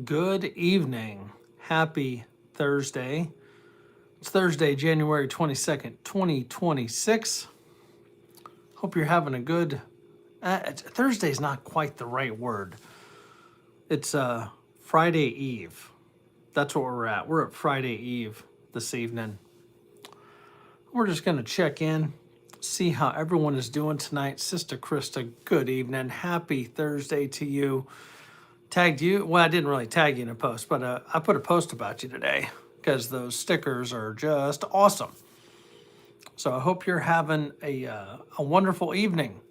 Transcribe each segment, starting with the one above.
Good evening. Happy Thursday. It's Thursday, January 22nd, 2026. Hope you're having a good. Thursday's not quite the right word. It's Friday Eve. That's what we're at. We're at Friday Eve this evening. We're just going to check in, see how everyone is doing tonight. Sister Krista, good evening. Happy Thursday to you. Tagged you. Well, I didn't really tag you in a post, but I put a post about you today because those stickers are just awesome. So I hope you're having a wonderful evening.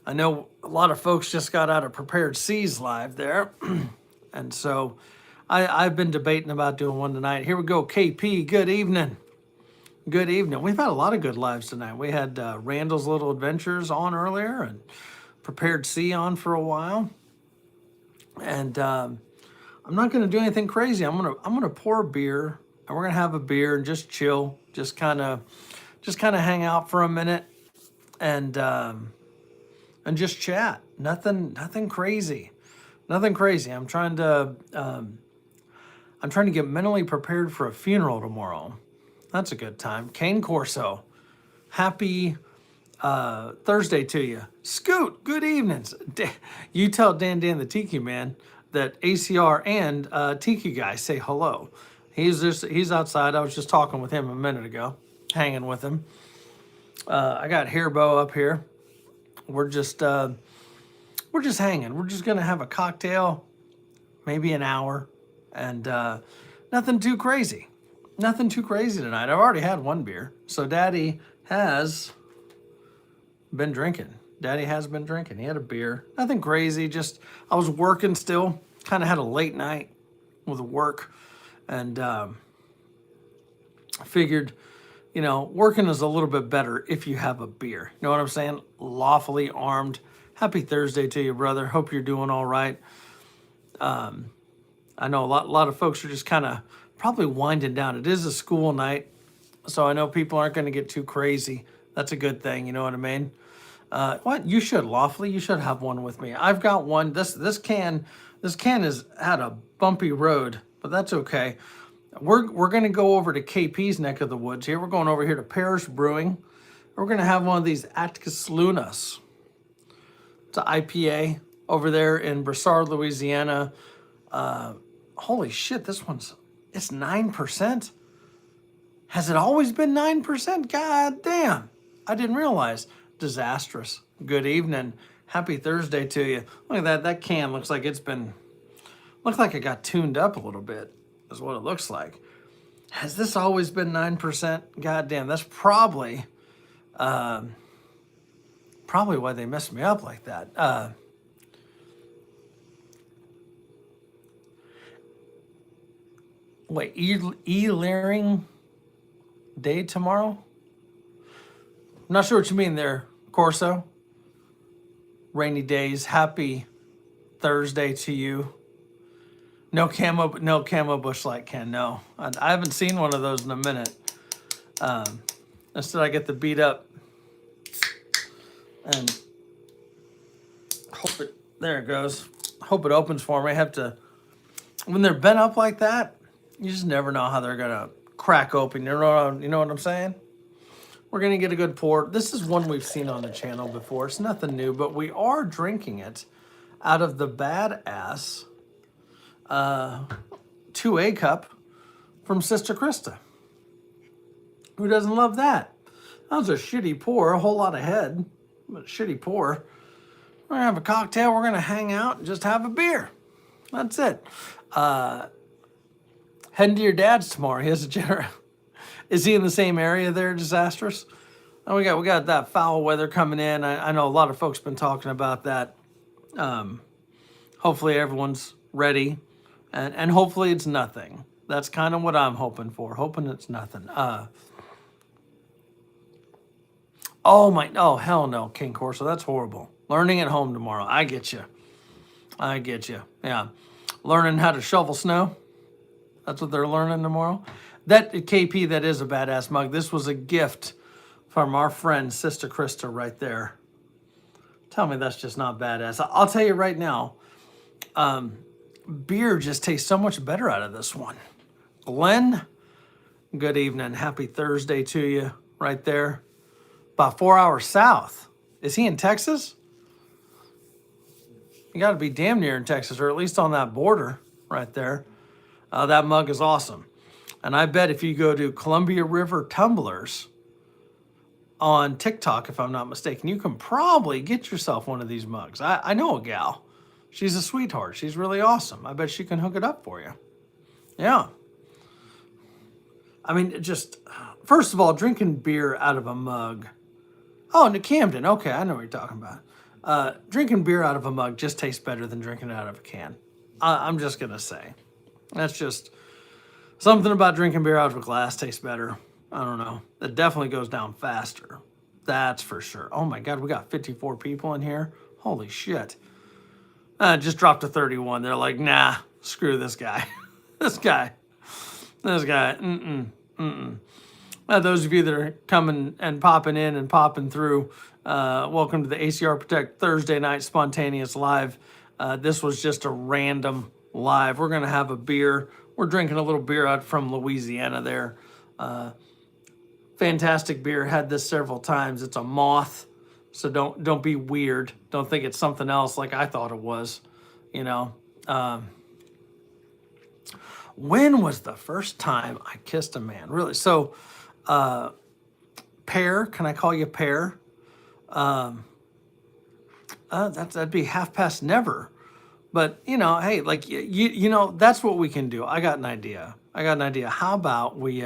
I know a lot of folks just got out of Prepared Seas live there, and so I've been debating about doing one tonight. Here we go, KP. Good evening. Good evening. We've had a lot of good lives tonight. We had Randall's Little Adventures on earlier, and Prepared Sea on for a while. And I'm not going to do anything crazy. I'm gonna pour a beer, and we're gonna have a beer and just chill, just kind of hang out for a minute, and just chat. Nothing crazy, nothing crazy. I'm trying to get mentally prepared for a funeral tomorrow. That's a good time. Cane Corso, happy Thursday to you. Scoot, good evenings. You tell Dan the Tiki Man that ACR and Tiki Guy say hello. He's outside. I was just talking with him a minute ago, hanging with him. I got Hairbo up here. We're just hanging. We're just gonna have a cocktail, maybe an hour, and nothing too crazy. Nothing too crazy tonight. I've already had one beer, so Daddy has been drinking. Daddy has been drinking. He had a beer. Nothing crazy. Just I was working still. Kind of had a late night with work, and figured, working is a little bit better if you have a beer. You know what I'm saying? Lawfully armed. Happy Thursday to you, brother. Hope you're doing all right. I know a lot of folks are just kind of probably winding down. It is a school night, so I know people aren't going to get too crazy. That's a good thing. You know what I mean? What you should lawfully, you should have one with me. I've got one. This can has had a bumpy road, but that's okay. We're gonna go over to KP's neck of the woods here. We're going over here to Parish Brewing. We're gonna have one of these Atticus Lunas. It's an IPA over there in Broussard, Louisiana. Holy shit, it's 9%. Has it always been 9%? God damn, I didn't realize. Disastrous. Good evening. Happy Thursday to you. Look at that. That can looks like it got tuned up a little bit, is what it looks like. Has this always been 9%? God damn, that's probably why they messed me up like that. Wait, E-Learning Day tomorrow? I'm not sure what you mean there, Corso. Rainy days. Happy Thursday to you. No camo bush light can. No, I haven't seen one of those in a minute. Instead, I get the beat up, and there it goes. Hope it opens for me. I have to. When they're bent up like that, you just never know how they're gonna crack open. You know what I'm saying? We're going to get a good pour. This is one we've seen on the channel before. It's nothing new, but we are drinking it out of the Badass 2A cup from Sister Krista. Who doesn't love that? That was a shitty pour, a whole lot of head, but a shitty pour. We're going to have a cocktail. We're going to hang out and just have a beer. That's it. Heading to your dad's tomorrow. He has a general... Is he in the same area there, Disastrous? Oh, we got that foul weather coming in. I know a lot of folks been talking about that. Hopefully everyone's ready, and hopefully it's nothing. That's kind of what I'm hoping for. Hoping it's nothing. Oh hell no, King Corso. That's horrible. Learning at home tomorrow. I get you. Yeah, learning how to shovel snow. That's what they're learning tomorrow. That KP, that is a badass mug. This was a gift from our friend Sister Krista right there. Tell me that's just not badass. I'll tell you right now. beer just tastes so much better out of this one. Glenn, good evening. Happy Thursday to you right there. About 4 hours south. Is he in Texas? You got to be damn near in Texas, or at least on that border right there. That mug is awesome. And I bet if you go to Columbia River Tumblers on TikTok, if I'm not mistaken, you can probably get yourself one of these mugs. I know a gal. She's a sweetheart. She's really awesome. I bet she can hook it up for you. Yeah. I mean, just, first of all, drinking beer out of a mug. Oh, New Camden. Okay, I know what you're talking about. Drinking beer out of a mug just tastes better than drinking it out of a can. I'm just going to say. That's just something about drinking beer out of a glass tastes better. I don't know. It definitely goes down faster. That's for sure. Oh my God, we got 54 people in here. Holy shit. Just dropped to 31. They're like, nah, screw this guy. This guy. Those of you that are coming and popping in and popping through, welcome to the ACR Protect Thursday night spontaneous live. This was just a random live. We're going to have a beer. We're drinking a little beer out from Louisiana there. Fantastic beer. Had this several times. It's a Moth, so don't be weird. Don't think it's something else like I thought it was. You know. When was the first time I kissed a man? Really? So, Pear, can I call you Pear? That'd be half past never. But, you know, hey, like, you know, that's what we can do. I got an idea. How about we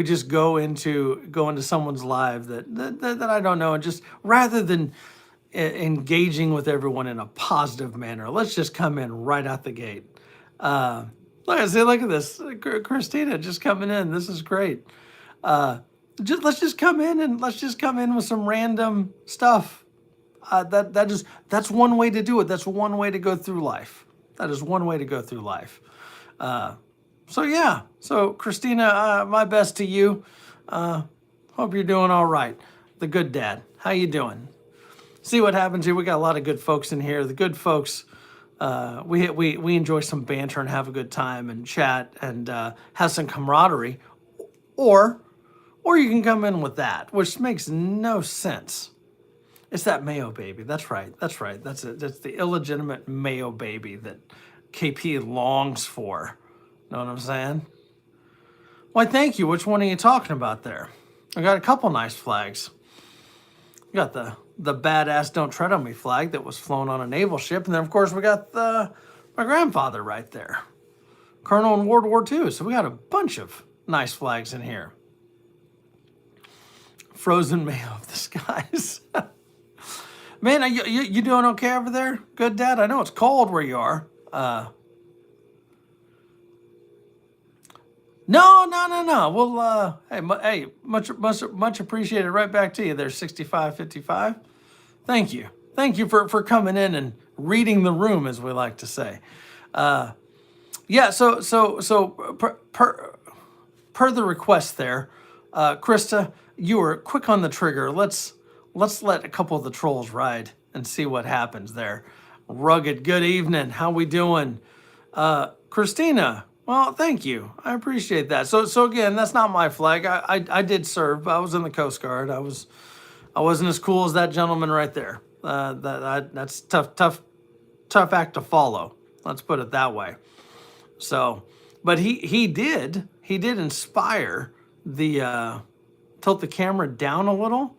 just go into someone's live that I don't know, and just rather than engaging with everyone in a positive manner, let's just come in right out the gate. Look at this, Christina just coming in. This is great. Let's just come in with some random stuff. That's one way to do it. That's one way to go through life. That is one way to go through life. So yeah. So Christina, my best to you. Hope you're doing all right. The good dad. How you doing? See what happens here. We got a lot of good folks in here. The good folks. We enjoy some banter and have a good time and chat and have some camaraderie, or you can come in with that, which makes no sense. It's that Mayo baby. That's right. That's it. That's the illegitimate Mayo baby that KP longs for. Know what I'm saying? Why, thank you. Which one are you talking about there? I got a couple nice flags. You got the badass "Don't Tread on Me" flag that was flown on a naval ship, and then of course we got my grandfather right there, Colonel in World War II. So we got a bunch of nice flags in here. Frozen Mayo of the skies. Man, you doing okay over there? Good, Dad? I know it's cold where you are. No. Well, hey, much appreciated. Right back to you there, 6555. Thank you for coming in and reading the room, as we like to say. Yeah. So per the request there, Krista, you were quick on the trigger. Let's let a couple of the trolls ride and see what happens there. Rugged, good evening. How we doing? Christina, well, thank you. I appreciate that. So again, that's not my flag. I did serve. I was in the Coast Guard. I wasn't as cool as that gentleman right there. That's tough act to follow. Let's put it that way. So, but he did inspire the tilt the camera down a little.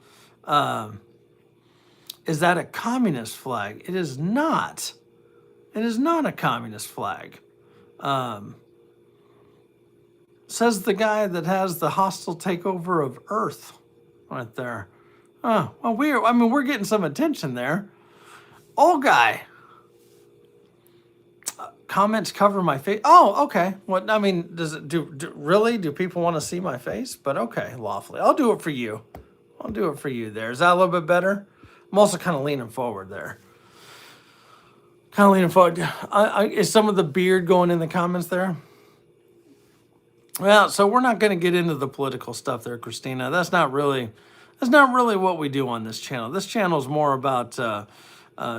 Is that a communist flag? It is not. It is not a communist flag. Says the guy that has the hostile takeover of Earth right there. Oh, well, we're getting some attention there. Old guy. Comments cover my face. Oh, okay. What? I mean, does it do people want to see my face? But okay, lawfully. I'll do it for you. I'll do it for you there. Is that a little bit better? I'm also kind of leaning forward there. Is some of the beard going in the comments there? Well, so we're not going to get into the political stuff there, Christina. That's not really what we do on this channel. This channel is more about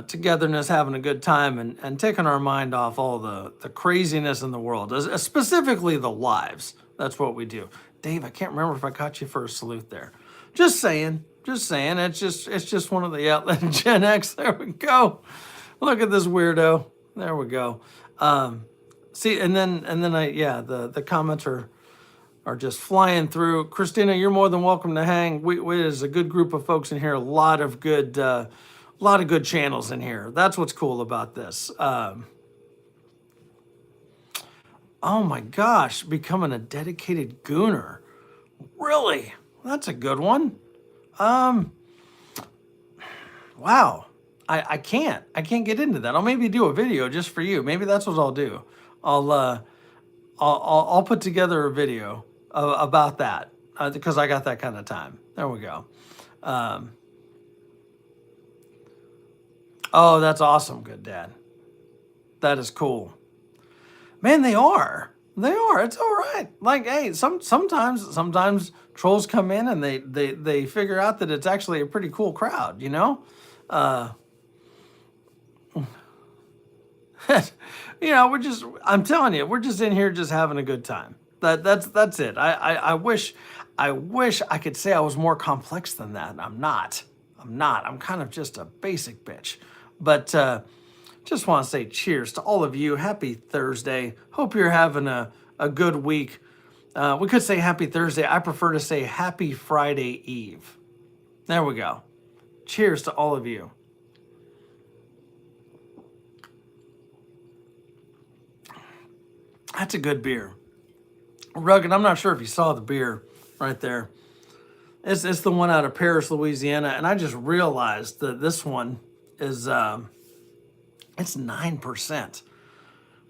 togetherness, having a good time, and taking our mind off all the craziness in the world, specifically the lives. That's what we do. Dave, I can't remember if I caught you for a salute there. Just saying. Just saying. It's just one of the outlet Gen X. There we go. Look at this weirdo. There we go. See, and then the comments are just flying through. Christina, you're more than welcome to hang. There's a good group of folks in here. A lot of good channels in here. That's what's cool about this. Oh my gosh, becoming a dedicated gooner. Really? That's a good one. Wow. I can't get into that. I'll maybe do a video just for you. Maybe that's what I'll do. I'll put together a video about that because I got that kind of time. There we go. Oh, that's awesome. Good dad. That is cool. Man, they are. It's all right. Like, hey, sometimes trolls come in and they figure out that it's actually a pretty cool crowd, you know? I'm telling you, we're just in here just having a good time. That's it. I wish I could say I was more complex than that. I'm not. I'm kind of just a basic bitch. But just want to say cheers to all of you. Happy Thursday. Hope you're having a good week. We could say happy Thursday. I prefer to say happy Friday Eve. There we go. Cheers to all of you. That's a good beer. Rugged, I'm not sure if you saw the beer right there. It's the one out of Paris, Louisiana. And I just realized that this one is, it's 9%.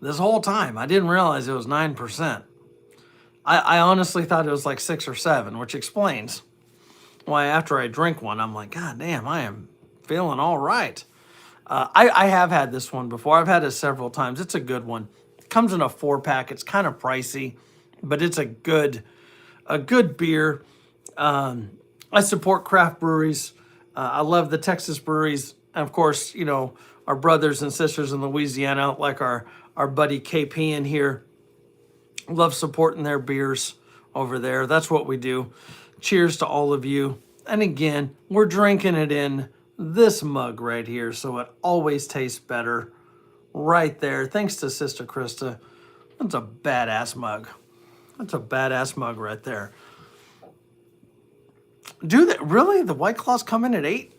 This whole time, I didn't realize it was 9%. I honestly thought it was like 6 or 7, which explains why after I drink one, I'm like, God damn, I am feeling all right. I have had this one before. I've had it several times. It's a good one. It comes in a 4-pack. It's kind of pricey, but it's a good beer. I support craft breweries. I love the Texas breweries. And of course, you know, our brothers and sisters in Louisiana, like our buddy KP in here. Love supporting their beers over there. That's what we do. Cheers to all of you. And again, we're drinking it in this mug right here, so it always tastes better. Right there. Thanks to Sister Krista. That's a badass mug. That's a badass mug right there. Really? The White Claws come in at 8?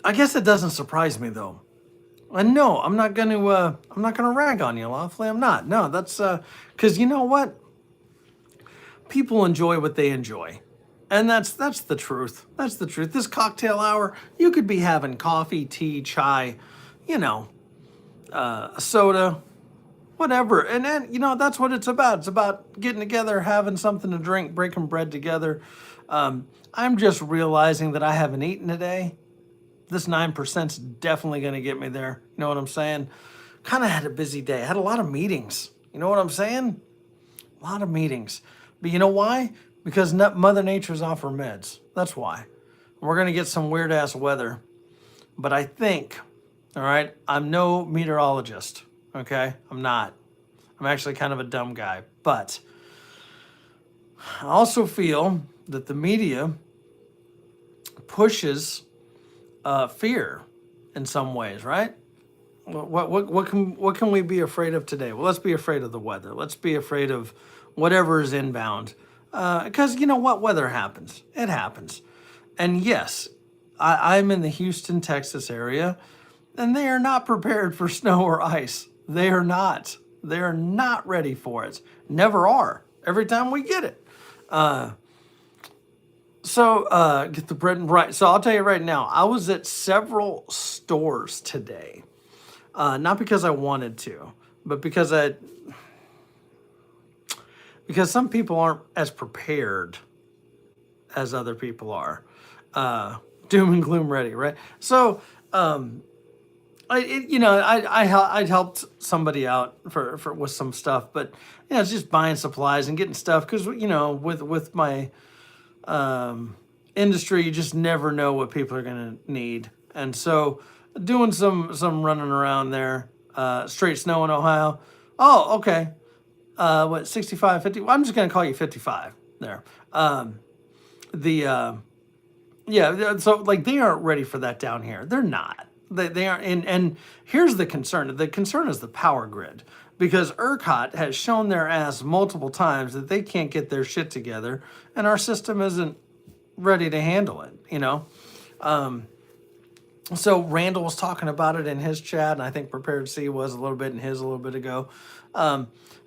I guess it doesn't surprise me though. And no, I'm not gonna rag on you, Lawfully. I'm not. No, that's because you know what? People enjoy what they enjoy. And that's the truth. That's the truth. This cocktail hour, you could be having coffee, tea, chai, you know, a soda, whatever. And then, you know, that's what it's about. It's about getting together, having something to drink, breaking bread together. I'm just realizing that I haven't eaten today. This 9%'s definitely going to get me there. You know what I'm saying? Kind of had a busy day. I had a lot of meetings. You know what I'm saying? A lot of meetings. But you know why? Because Mother Nature's off her meds. That's why. We're going to get some weird-ass weather. But I think, all right, I'm no meteorologist, okay? I'm not. I'm actually kind of a dumb guy. But I also feel that the media pushes fear in some ways, right? What can we be afraid of today? Well, let's be afraid of the weather. Let's be afraid of whatever is inbound. Because you know what? Weather happens. It happens. And yes, I'm in the Houston, Texas area, and they are not prepared for snow or ice. They are not. They are not ready for it. Never are. Every time we get it. Get the bread and right. So I'll tell you right now, I was at several stores today. Not because I wanted to, but because some people aren't as prepared as other people are. Doom and gloom ready, right? So, I helped somebody out for with some stuff, but you know, it's just buying supplies and getting stuff because you know, with my industry, you just never know what people are gonna need. And so doing some running around there, straight snow in Ohio. Oh, okay. What, 65, 50? Well, I'm just going to call you 55 there. The Yeah, so like they aren't ready for that down here. They're not. They aren't. And here's the concern. The concern is the power grid, because ERCOT has shown their ass multiple times that they can't get their shit together, and our system isn't ready to handle it. So Randall was talking about it in his chat, and I think Prepared C was a little bit in his a little bit ago.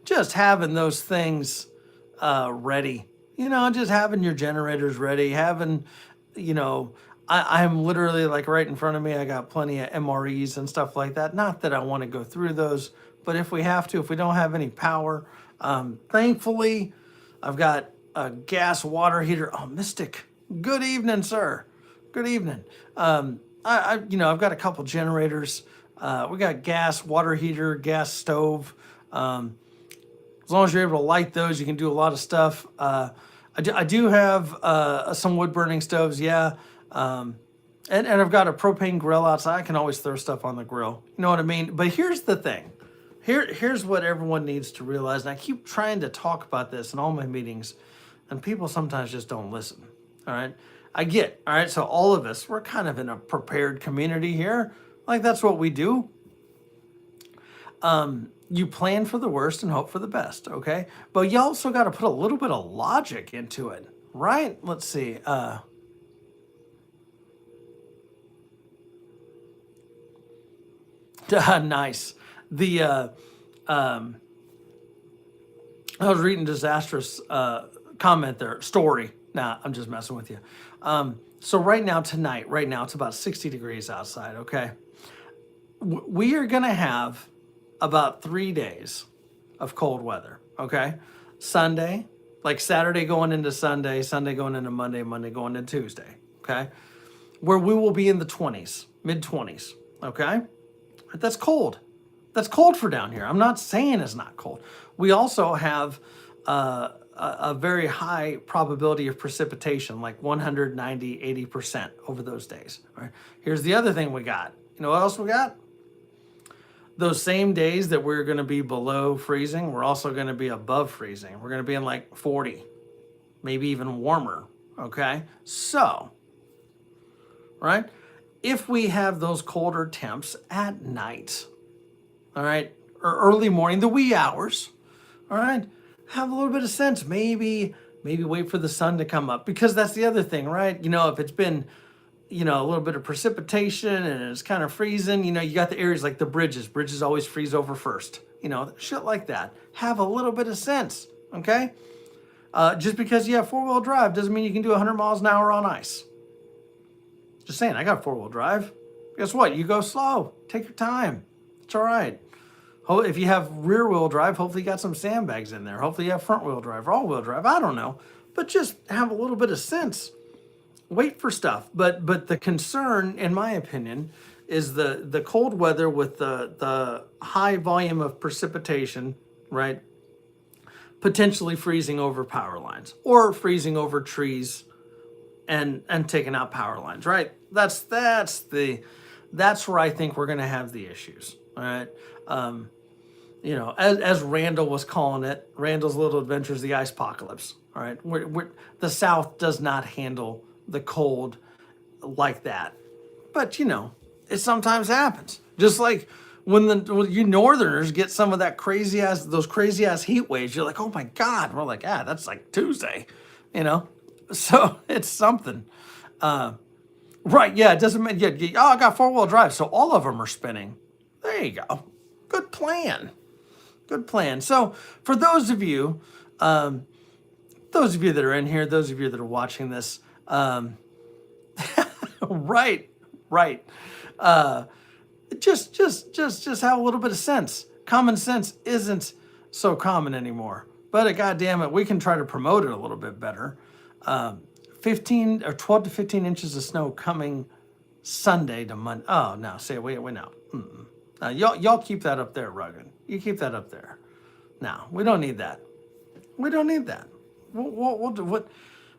Just having those things ready, just having your generators ready, having, I'm literally like right in front of me. I got plenty of MREs and stuff like that. Not that I want to go through those, but if we have to, if we don't have any power, thankfully, I've got a gas water heater. Oh, Mystic. Good evening, sir. Good evening. I've got a couple generators. We got gas water heater, gas stove. As long as you're able to light those, you can do a lot of stuff. I do have some wood burning stoves, yeah. And I've got a propane grill outside. I can always throw stuff on the grill. You know what I mean? But here's the thing. Here's what everyone needs to realize. And I keep trying to talk about this in all my meetings, and people sometimes just don't listen. All right. All right. So all of us, we're kind of in a prepared community here. Like that's what we do. You plan for the worst and hope for the best, okay? But you also got to put a little bit of logic into it, right? Let's see. Nice. I was reading disastrous comment there, story. Nah, I'm just messing with you. So right now, tonight, it's about 60 degrees outside, okay? We are going to have about 3 days of cold weather, okay? Sunday, like Saturday going into Sunday, Sunday going into Monday, Monday going into Tuesday, okay? Where we will be in the 20s, mid-20s, okay? That's cold. That's cold for down here. I'm not saying it's not cold. We also have a very high probability of precipitation, like 190, 80% over those days, all right? Here's the other thing we got. You know what else we got? Those same days that we're going to be below freezing, we're also going to be above freezing. We're going to be in like 40, maybe even warmer, okay? So, right, if we have those colder temps at night, all right, or early morning, the wee hours, all right, have a little bit of sense. Maybe wait for the sun to come up, because that's the other thing, right? If it's been a little bit of precipitation and it's kind of freezing, you got the areas like the bridges always freeze over first, shit like that. Have a little bit of sense, okay? Just because you have four-wheel drive doesn't mean you can do 100 miles an hour on ice. Just saying, I got four-wheel drive. Guess what? You go slow. Take your time. It's all right. If you have rear-wheel drive, hopefully you got some sandbags in there. Hopefully you have front-wheel drive or all-wheel drive. I don't know. But just have a little bit of sense. Wait for stuff. But the concern, in my opinion, is the cold weather with the high volume of precipitation, right? Potentially freezing over power lines or freezing over trees and taking out power lines, right? That's where I think we're going to have the issues, all right? As Randall was calling it, Randall's Little Adventures, the ice apocalypse, all right? The South does not handle the cold like that, but it sometimes happens. Just like when you Northerners get some of that those crazy ass heat waves, you're like, oh my God. And we're like, that's like Tuesday, So it's something, right? Yeah, it doesn't mean I got four-wheel drive, so all of them are spinning. There you go. Good plan. So for those of you that are in here, those of you that are watching this. Right. Just have a little bit of sense. Common sense isn't so common anymore, but God damn it, we can try to promote it a little bit better. 15 or 12 to 15 inches of snow coming Sunday to Monday. Oh no, wait no. Y'all keep that up there, Rugged. You keep that up there. No, we don't need that. We'll do what.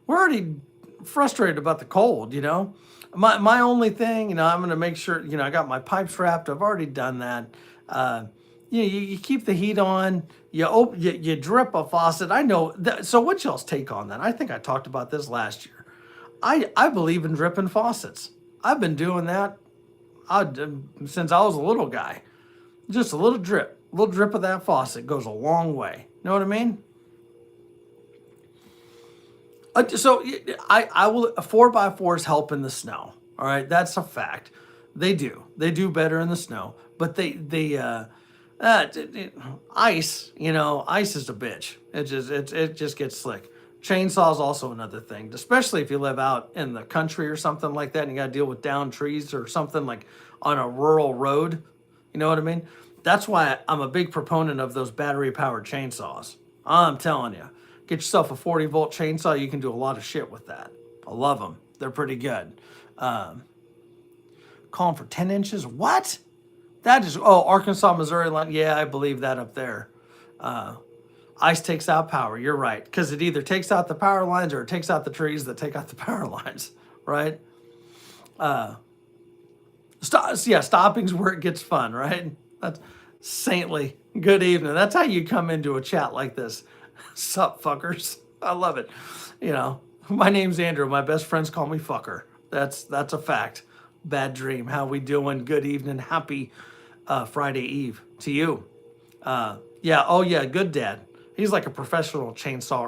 We're already frustrated about the cold, you know. My only thing, you know, I'm gonna make sure, you know, I got my pipes wrapped. I've already done that. Uh, you keep the heat on. You drip a faucet. I know that. So what's y'all's take on that? I think I talked about this last year. I believe in dripping faucets. I've been doing that since I was a little guy. Just a little drip of that faucet goes a long way. Know what I mean? So I will 4x4s help in the snow. All right, that's a fact. They do better in the snow. But ice, you know, ice is a bitch. It just gets slick. Chainsaw is also another thing, especially if you live out in the country or something like that, and you got to deal with downed trees or something like on a rural road. You know what I mean? That's why I'm a big proponent of those battery powered chainsaws. I'm telling you, get yourself a 40-volt chainsaw. You can do a lot of shit with that. I love them. They're pretty good. Calling for 10 inches. What? That is, oh, Arkansas, Missouri line. Yeah, I believe that up there. Ice takes out power. You're right. Because it either takes out the power lines or it takes out the trees that take out the power lines. Right? Stopping's where it gets fun, right? That's saintly. Good evening. That's how you come into a chat like this. Sup, fuckers? I love it. You know, my name's Andrew. My best friends call me fucker. That's a fact. Bad dream. How we doing? Good evening. Happy Friday Eve to you. Yeah. Oh yeah. Good dad. He's like a professional chainsaw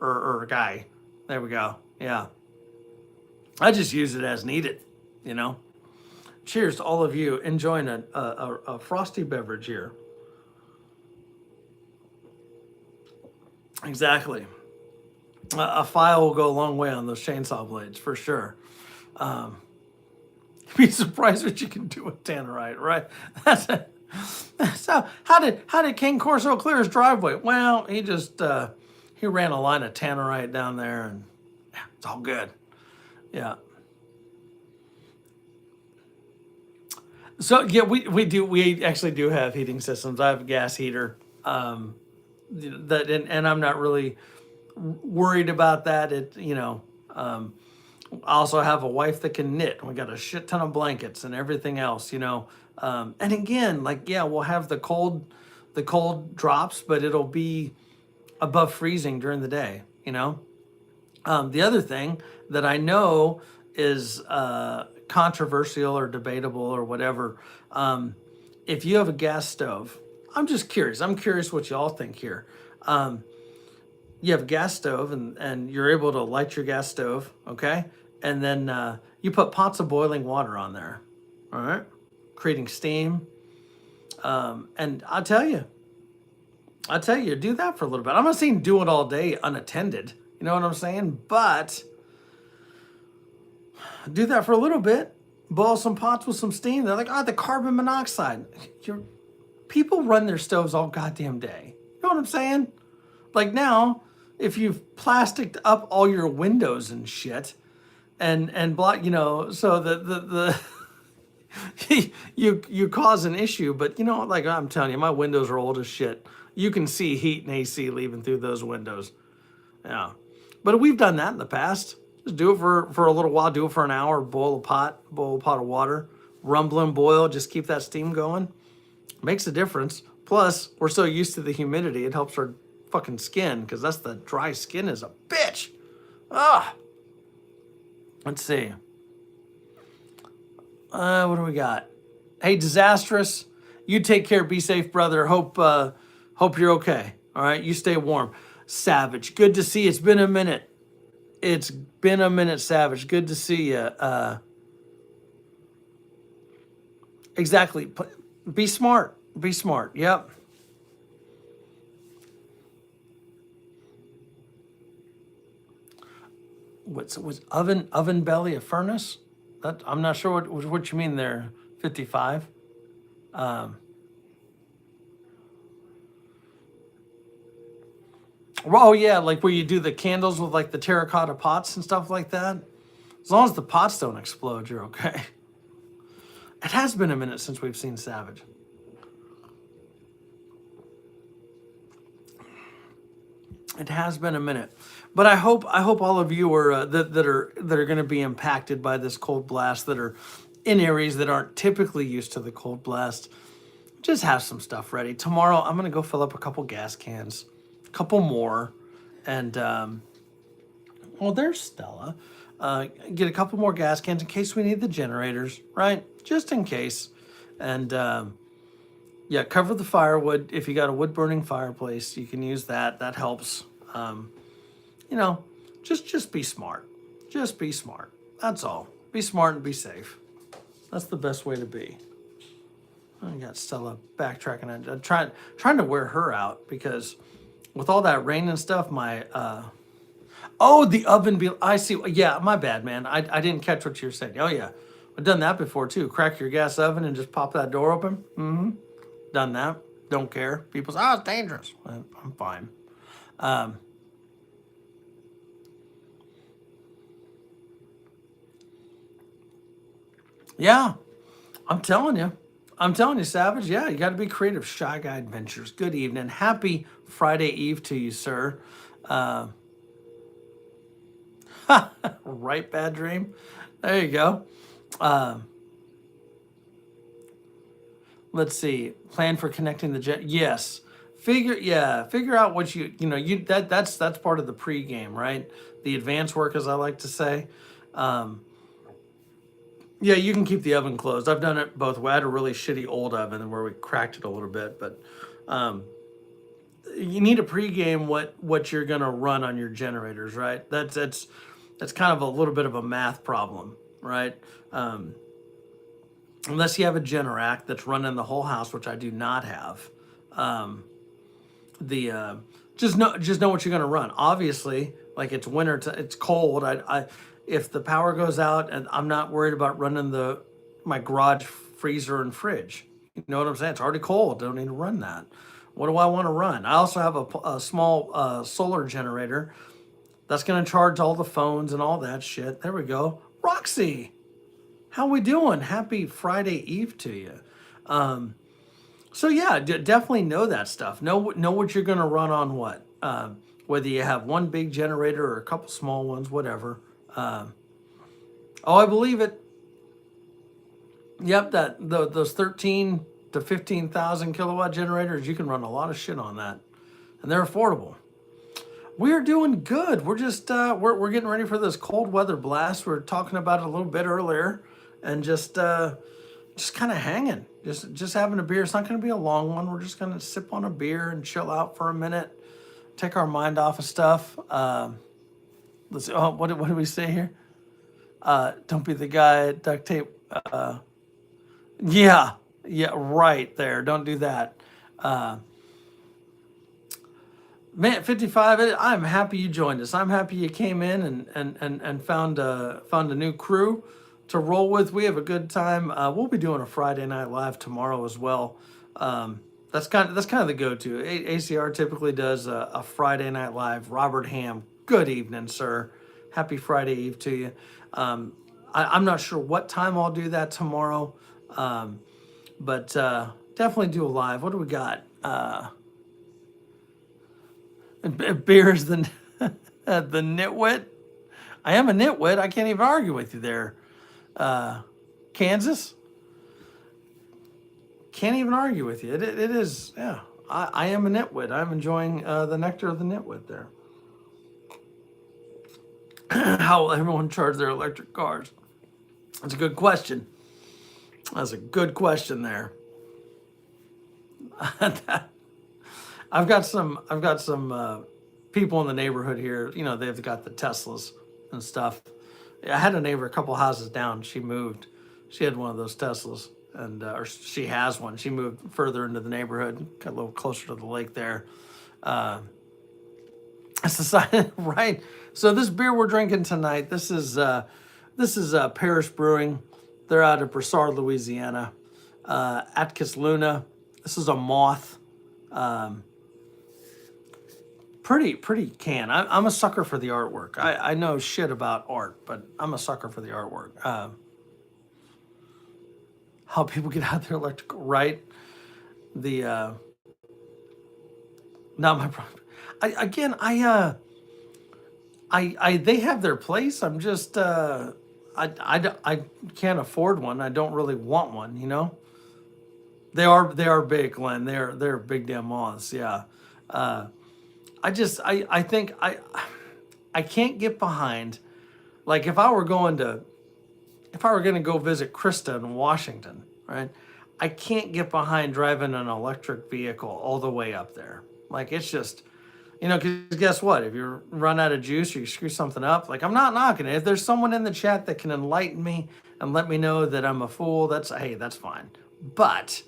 or guy. There we go. Yeah. I just use it as needed. You know. Cheers to all of you enjoying a frosty beverage here. Exactly. A file will go a long way on those chainsaw blades for sure. Be surprised what you can do with tannerite, right? So how did King Corso clear his driveway? Well, he just he ran a line of tannerite down there, and yeah, it's all good. Yeah. So yeah, we actually do have heating systems. I have a gas heater. And I'm not really worried about that. I also have a wife that can knit. We got a shit ton of blankets and everything else, you know. And again, like, yeah, we'll have the cold drops, but it'll be above freezing during the day, you know. The other thing that I know is controversial or debatable or whatever. If you have a gas stove, I'm just curious. I'm curious what y'all think here. You have a gas stove and you're able to light your gas stove, okay? And then you put pots of boiling water on there, all right? Creating steam. And I'll tell you, do that for a little bit. I'm not saying do it all day unattended. You know what I'm saying? But do that for a little bit. Boil some pots with some steam. They're like, oh, the carbon monoxide. People run their stoves all goddamn day. You know what I'm saying? Like now, if you've plasticed up all your windows and shit, and block, you know, so the you cause an issue. But you know, like I'm telling you, my windows are old as shit. You can see heat and AC leaving through those windows. Yeah, but we've done that in the past. Just do it for a little while. Do it for an hour. Boil a pot of water, rumble and boil. Just keep that steam going. Makes a difference. Plus, we're so used to the humidity, it helps our fucking skin, because that's the dry skin is a bitch. Ah. Let's see. What do we got? Hey, Disastrous. You take care. Be safe, brother. Hope you're okay. All right. You stay warm. Savage. Good to see you. It's been a minute. It's been a minute, Savage. Good to see you. Exactly. Be smart. Be smart. Yep. Was oven belly a furnace? That I'm not sure what you mean there. 55. Oh yeah, like where you do the candles with like the terracotta pots and stuff like that. As long as the pots don't explode, you're okay. It has been a minute since we've seen Savage. It has been a minute, but I hope all of you are that are going to be impacted by this cold blast, that are in areas that aren't typically used to the cold blast. Just have some stuff ready. Tomorrow, I'm going to go fill up a couple gas cans, a couple more, and well, there's Stella. Get a couple more gas cans in case we need the generators, right? Just in case, and yeah, cover the firewood. If you got a wood burning fireplace, you can use that. That helps. Um, you know, just be smart. Just be smart. That's all. Be smart and be safe. That's the best way to be. I got Stella backtracking. I'm trying to wear her out because with all that rain and stuff, my oh, the oven be I see. Yeah, my bad, man. I didn't catch what you were saying. Oh yeah, I've done that before too. Crack your gas oven and just pop that door open. Mm-hmm. Done that. Don't care. People say, oh, it's dangerous. I'm fine. Um, yeah, I'm telling you. I'm telling you, Savage. Yeah, you got to be creative. Shy Guy Adventures. Good evening. Happy Friday Eve to you, sir. Uh, right, bad dream. There you go. Uh, let's see. Plan for connecting the jet. Yes. Figure out what that's part of the pregame, right? The advanced work, as I like to say. Um, yeah, you can keep the oven closed. I've done it both ways. I had a really shitty old oven where we cracked it a little bit, but um, you need to pregame what you're gonna run on your generators, right? That's kind of a little bit of a math problem, right? Um, unless you have a Generac that's running the whole house, which I do not have. Um, the just know what you're going to run. Obviously, like it's winter, it's cold. I if the power goes out, and I'm not worried about running my garage freezer and fridge. You know what I'm saying? It's already cold. Don't need to run that. What do I want to run? I also have a small solar generator that's going to charge all the phones and all that shit. There we go. Roxy, how we doing? Happy Friday Eve to you. So yeah, definitely know that stuff. Know what you're gonna run on what. Whether you have one big generator or a couple small ones, whatever. Um, oh, I believe it. Yep, those 13 to 15,000 kilowatt generators, you can run a lot of shit on that, and they're affordable. We're doing good. We're just we're getting ready for this cold weather blast. We are talking about it a little bit earlier, and just kind of hanging, just having a beer. It's not going to be a long one. We're just going to sip on a beer and chill out for a minute, take our mind off of stuff. Let's see. Oh, what do we say here? Don't be the guy at duct tape. Yeah, yeah, right there. Don't do that. Uh, Man, 55. I'm happy you joined us. I'm happy you came in and found a new crew to roll with. We have a good time. We'll be doing a Friday night live tomorrow as well. That's kind of the go-to. ACR typically does a Friday night live. Robert Ham, good evening, sir. Happy Friday Eve to you. I'm not sure what time I'll do that tomorrow, but definitely do a live. What do we got? Beer is the the nitwit. I am a nitwit. I can't even argue with you there. Kansas, can't even argue with you. It is, yeah. I am a nitwit. I'm enjoying the nectar of the nitwit there. How will everyone charge their electric cars? That's a good question. That's a good question there. I've got some people in the neighborhood here. You know, they've got the Teslas and stuff. I had a neighbor a couple houses down. She moved. She had one of those Teslas, and or she has one. She moved further into the neighborhood, got a little closer to the lake there. Uh, it's decided, right? So this beer we're drinking tonight, this is Parish Brewing. They're out of Broussard, Louisiana. Atticus Luna. This is a moth. Um, pretty can. I'm a sucker for the artwork. I know shit about art, but I'm a sucker for the artwork. How people get out their electrical, right? The not my problem. they have their place. I'm just, I can't afford one. I don't really want one, you know? They are big, Glenn. They're big damn moths. Yeah. I think I can't get behind, like if I were going to go visit Krista in Washington, right? I can't get behind driving an electric vehicle all the way up there. Like it's just, because guess what? If you run out of juice or you screw something up, like I'm not knocking it. If there's someone in the chat that can enlighten me and let me know that I'm a fool, that's fine. But,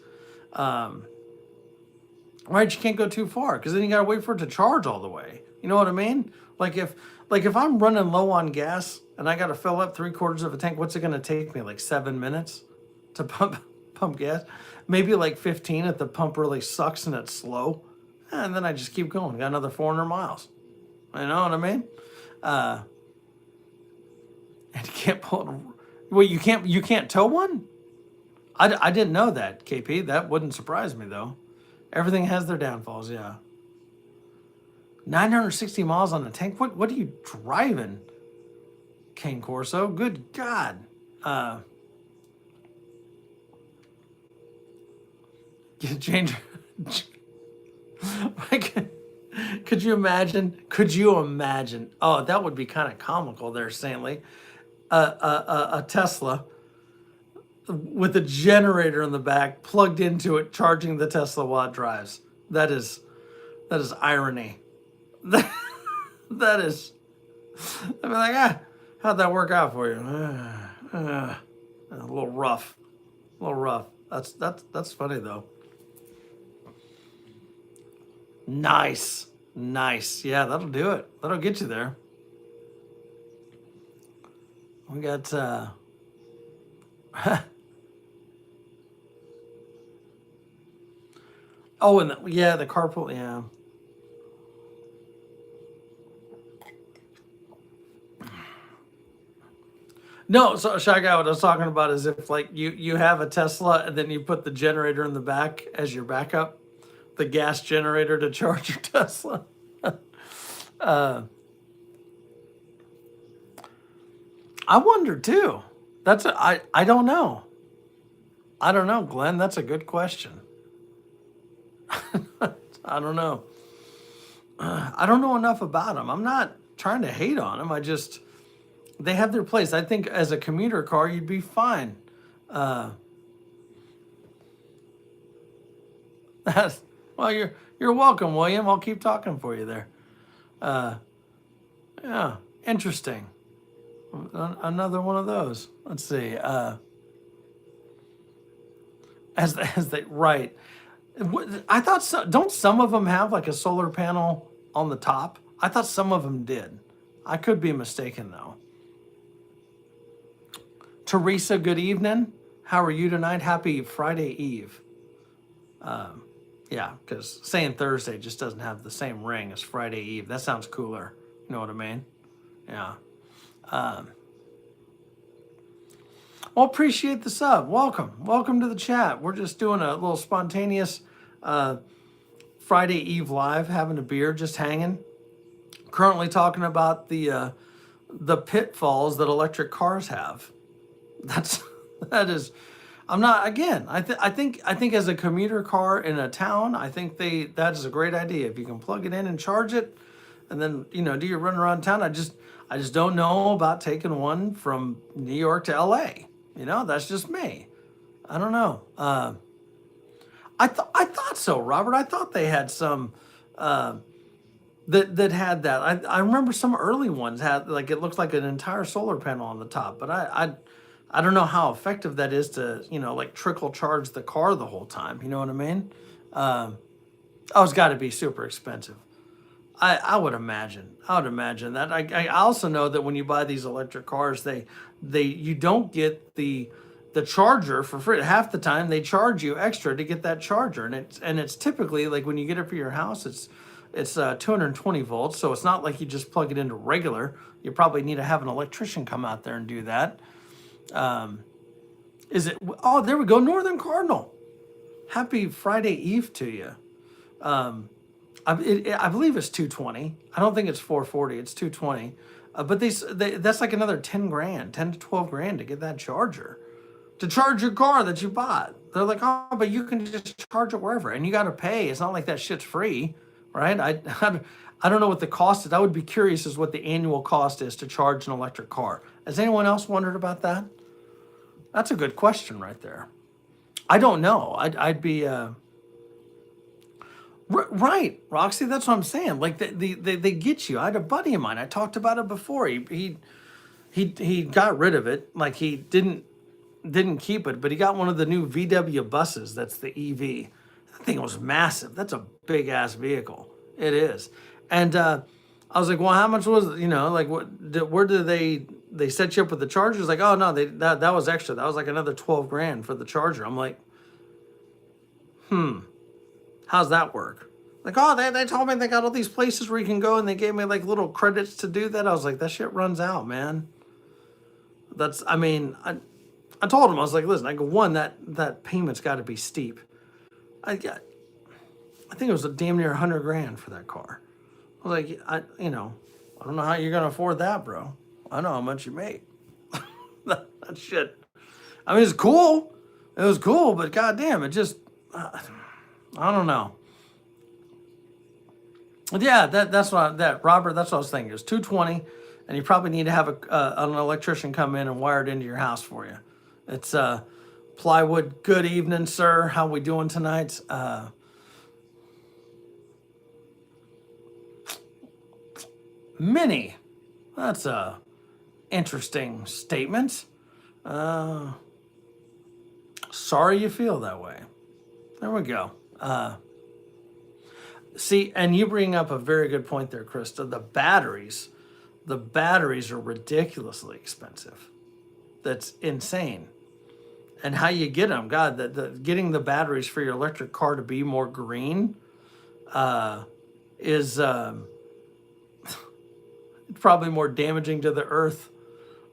right, you can't go too far because then you gotta wait for it to charge all the way. You know what I mean? Like if I'm running low on gas and I gotta fill up 3/4 of a tank, what's it gonna take me? Like 7 minutes to pump gas? Maybe like 15 if the pump really sucks and it's slow. And then I just keep going. Got another 400 miles. You know what I mean? And you can't pull it. Well, you can't tow one? I didn't know that, KP. That wouldn't surprise me though. Everything has their downfalls, yeah. 960 miles on the tank. What are you driving, Cane Corso? Good God. Change. Could you imagine? Could you imagine? Oh, that would be kind of comical there, Stanley. A Tesla with a generator in the back plugged into it, charging the Tesla while it drives. That is irony. That is. I'd be like, how'd that work out for you? A little rough. A little rough. That's funny though. Nice. Yeah, that'll do it. That'll get you there. We got oh, and the carpool, yeah. No, so Shy Guy, what I was talking about is if like you have a Tesla and then you put the generator in the back as your backup, the gas generator to charge your Tesla. I wonder too. I don't know. I don't know, Glenn. That's a good question. I don't know. I don't know enough about them. I'm not trying to hate on them. They have their place. I think as a commuter car, you'd be fine. Well, you're welcome, William. I'll keep talking for you there. Yeah, interesting. Another one of those. Let's see. As they right. I thought don't some of them have like a solar panel on the top? I thought some of them did. I could be mistaken though. Teresa, good evening. How are you tonight? Happy Friday Eve. Yeah, because saying Thursday just doesn't have the same ring as Friday Eve. That sounds cooler. You know what I mean? Yeah. Well, appreciate the sub. Welcome to the chat. We're just doing a little spontaneous Friday Eve live, having a beer, just hanging. Currently talking about the pitfalls that electric cars have. That is. I'm not again. I think as a commuter car in a town, I think that is a great idea. If you can plug it in and charge it, and then do your run around town. I just don't know about taking one from New York to LA. That's just me. I don't know. I thought so, Robert. I thought they had some that had that. I remember some early ones had like it looked like an entire solar panel on the top, but I don't know how effective that is to like trickle charge the car the whole time. You know what I mean? It's got to be super expensive. I would imagine. That. I also know that when you buy these electric cars, you don't get the charger for free. Half the time they charge you extra to get that charger, and it's typically like when you get it for your house, it's 220 volts, so it's not like you just plug it into regular. You probably need to have an electrician come out there and do that. Is it? Oh, there we go, Northern Cardinal. Happy Friday Eve to you. I believe it's 220. I don't think it's 440. It's 220. But that's like another 10 grand, 10 to 12 grand to get that charger, to charge your car that you bought. They're like, oh, but you can just charge it wherever, and you got to pay. It's not like that shit's free, right? I don't know what the cost is. I would be curious as what the annual cost is to charge an electric car. Has anyone else wondered about that? That's a good question right there. I don't know. I'd be right, Roxy. That's what I'm saying. Like they get you. I had a buddy of mine. I talked about it before. He got rid of it. Like he didn't keep it, but he got one of the new VW buses. That's the EV. That thing was massive. That's a big ass vehicle. It is. And I was like, well, how much was it? You know, like where did they set you up with the chargers? Like, oh no, that was extra. That was like another 12 grand for the charger. I'm like, how's that work? Like, oh, they told me they got all these places where you can go, and they gave me like little credits to do that. I was like, that shit runs out, man. I told him, I was like, listen, I go, one, that payment's got to be steep. I think it was a damn near 100 grand for that car. I was like, I don't know how you're gonna afford that, bro. I know how much you make. that shit. I mean, it's cool. It was cool, but goddamn, it just, I don't know. Yeah, Robert, that's what I was thinking. It was 220, and you probably need to have an electrician come in and wire it into your house for you. It's Plywood. Good evening, sir. How we doing tonight? Mini. That's a interesting statement. Sorry you feel that way. There we go. See, and you bring up a very good point there, Krista. The batteries are ridiculously expensive. That's insane. And how you get them, God, getting the batteries for your electric car to be more green is probably more damaging to the earth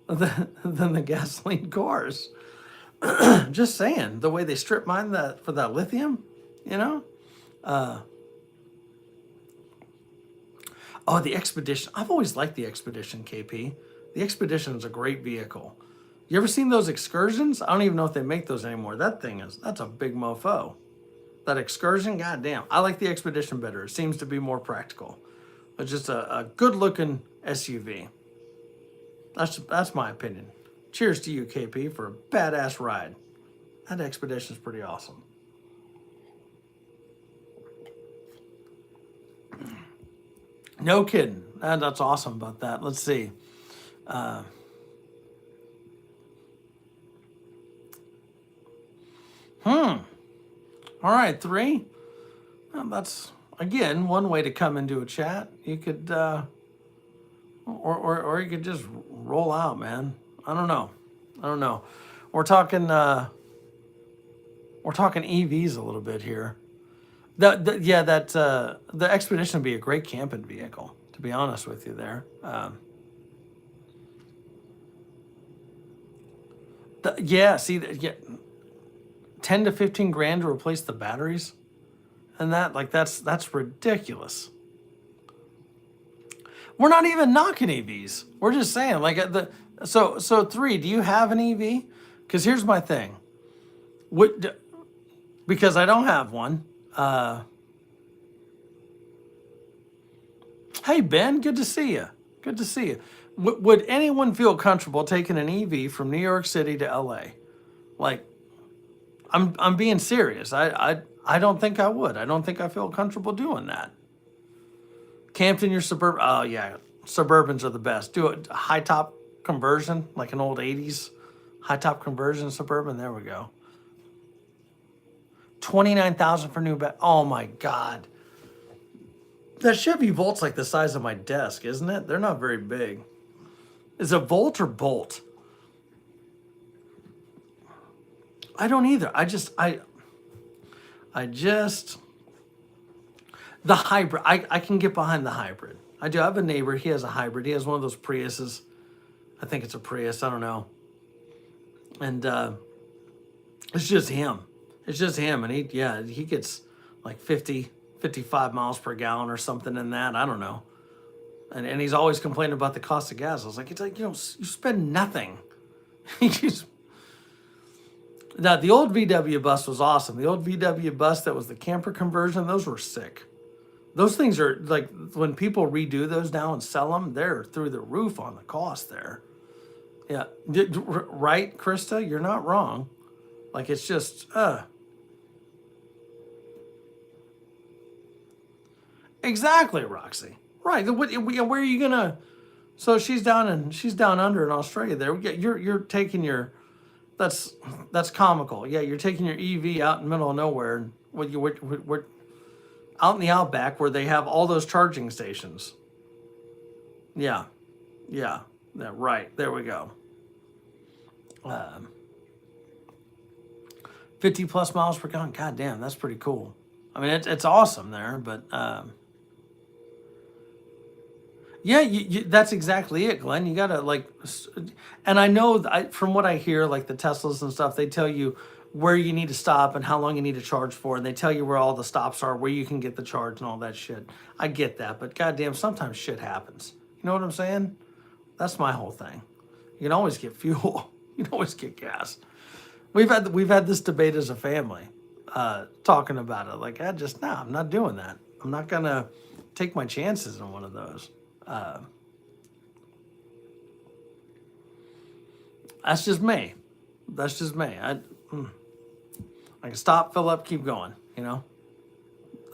than the gasoline cars. Just saying, the way they strip mine for that lithium, you know? Oh, the Expedition. I've always liked the Expedition, KP. The Expedition is a great vehicle. You ever seen those Excursions? I don't even know if they make those anymore. That's a big mofo. That Excursion, goddamn. I like the Expedition better. It seems to be more practical. It's just a good-looking SUV. That's my opinion. Cheers to you, KP, for a badass ride. That Expedition is pretty awesome. No kidding. That's awesome about that. Let's see. All right, 3. Well, that's, again, one way to come into a chat. You could, or you could just roll out, man. I don't know. We're talking EVs a little bit here. The Expedition would be a great camping vehicle, to be honest with you there. 10 to 15 grand to replace the batteries, and that's ridiculous. We're not even knocking EVs. We're just saying, like, so 3, do you have an EV? Because here's my thing. Because I don't have one. Hey, Ben, good to see you. Good to see you. Would anyone feel comfortable taking an EV from New York City to LA? Like, I'm being serious. I don't think I would. I don't think I feel comfortable doing that. Camped in your Suburban. Oh yeah, Suburbans are the best. Do a high top conversion, like an old 80s high top conversion Suburban. There we go. 29,000 for new Oh my God. That Chevy Volt's like the size of my desk, isn't it? They're not very big. Is it Volt or Bolt? I don't either. The hybrid. I can get behind the hybrid. I do. I have a neighbor. He has a hybrid. He has one of those Priuses. I think it's a Prius. I don't know. And it's just him. It's just him. And he gets like 50 55 miles per gallon or something in that. I don't know. And he's always complaining about the cost of gas. I was like, it's like, you spend nothing. Now, the old VW bus was awesome. The old VW bus that was the camper conversion, those were sick. Those things are like, when people redo those now and sell them, they're through the roof on the cost there. Yeah. Right, Krista? You're not wrong. Like, it's just, Exactly, Roxy. Right. Where are you going to, so she's down under in Australia there. You're taking your, that's comical. Yeah, you're taking your EV out in the middle of nowhere, and what out in the outback where they have all those charging stations. Yeah, yeah, right. There we go. 50 plus miles per gallon. God damn, that's pretty cool. I mean, it's awesome there, but yeah, that's exactly it, Glenn. You gotta and I know from what I hear, like the Teslas and stuff, they tell you where you need to stop and how long you need to charge for, and they tell you where all the stops are, where you can get the charge and all that shit. I get that, but goddamn, sometimes shit happens. You know what I'm saying? That's my whole thing. You can always get fuel. You can always get gas. We've had this debate as a family, talking about it. Like, I'm not doing that. I'm not gonna take my chances in one of those. That's just me. That's just me. I can stop, fill up, keep going. You know,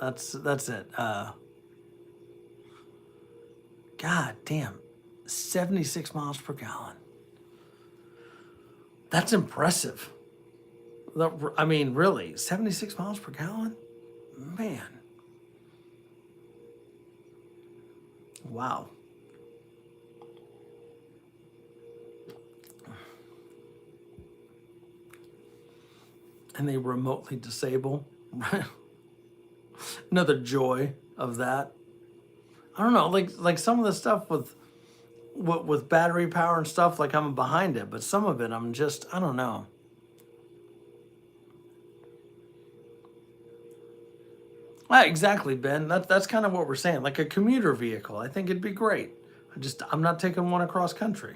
that's it. God damn, 76 miles per gallon. That's impressive. I mean, really, 76 miles per gallon? Man. Wow. And they remotely disable. Another joy of that. I don't know, like some of the stuff with battery power and stuff, like I'm behind it, but some of it I'm just, I don't know. Exactly, Ben. That's kind of what we're saying. Like a commuter vehicle, I think it'd be great. I'm not taking one across country.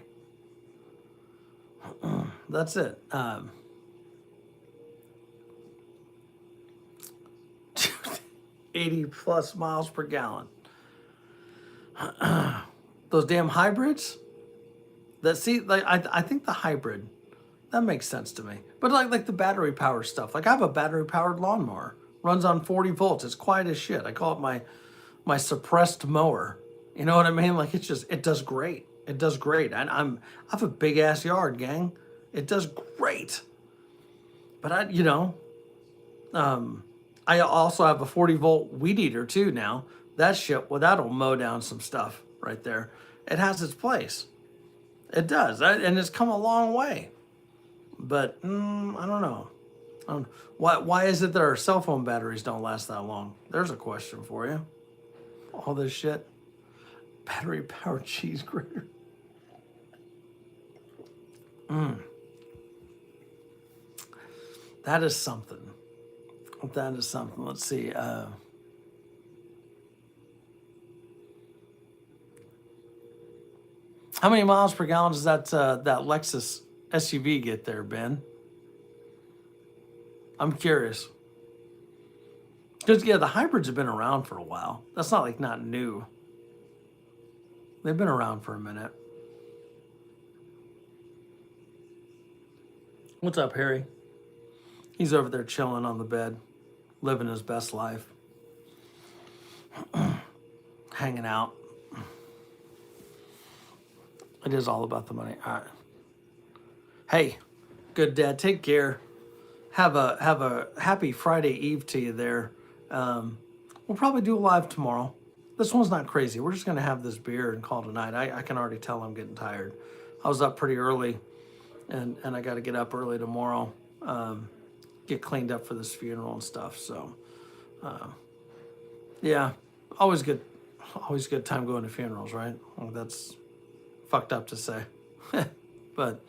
That's it. 80 plus miles per gallon. Those damn hybrids. I think the hybrid, that makes sense to me. But like the battery power stuff. Like I have a battery powered lawnmower. Runs on 40 volts. It's quiet as shit. I call it my suppressed mower. You know what I mean? Like it does great. It does great. And I have a big ass yard, gang. It does great. But I also have a 40 volt weed eater too now. That shit, well, that'll mow down some stuff right there. It has its place. It does. And it's come a long way. But I don't know. Why is it that our cell phone batteries don't last that long? There's a question for you. All this shit. Battery powered cheese grater. That is something. That is something. Let's see. How many miles per gallon does that Lexus SUV get there, Ben? I'm curious. Because, yeah, the hybrids have been around for a while. That's not new. They've been around for a minute. What's up, Harry? He's over there chilling on the bed, living his best life. Hanging out. It is all about the money. All right. Hey, good dad. Take care. Have a happy Friday Eve to you there. We'll probably do a live tomorrow. This one's not crazy. We're just gonna have this beer and call tonight. I can already tell I'm getting tired. I was up pretty early, and I got to get up early tomorrow. Get cleaned up for this funeral and stuff. So, yeah, always good time going to funerals, right? Well, that's fucked up to say, but.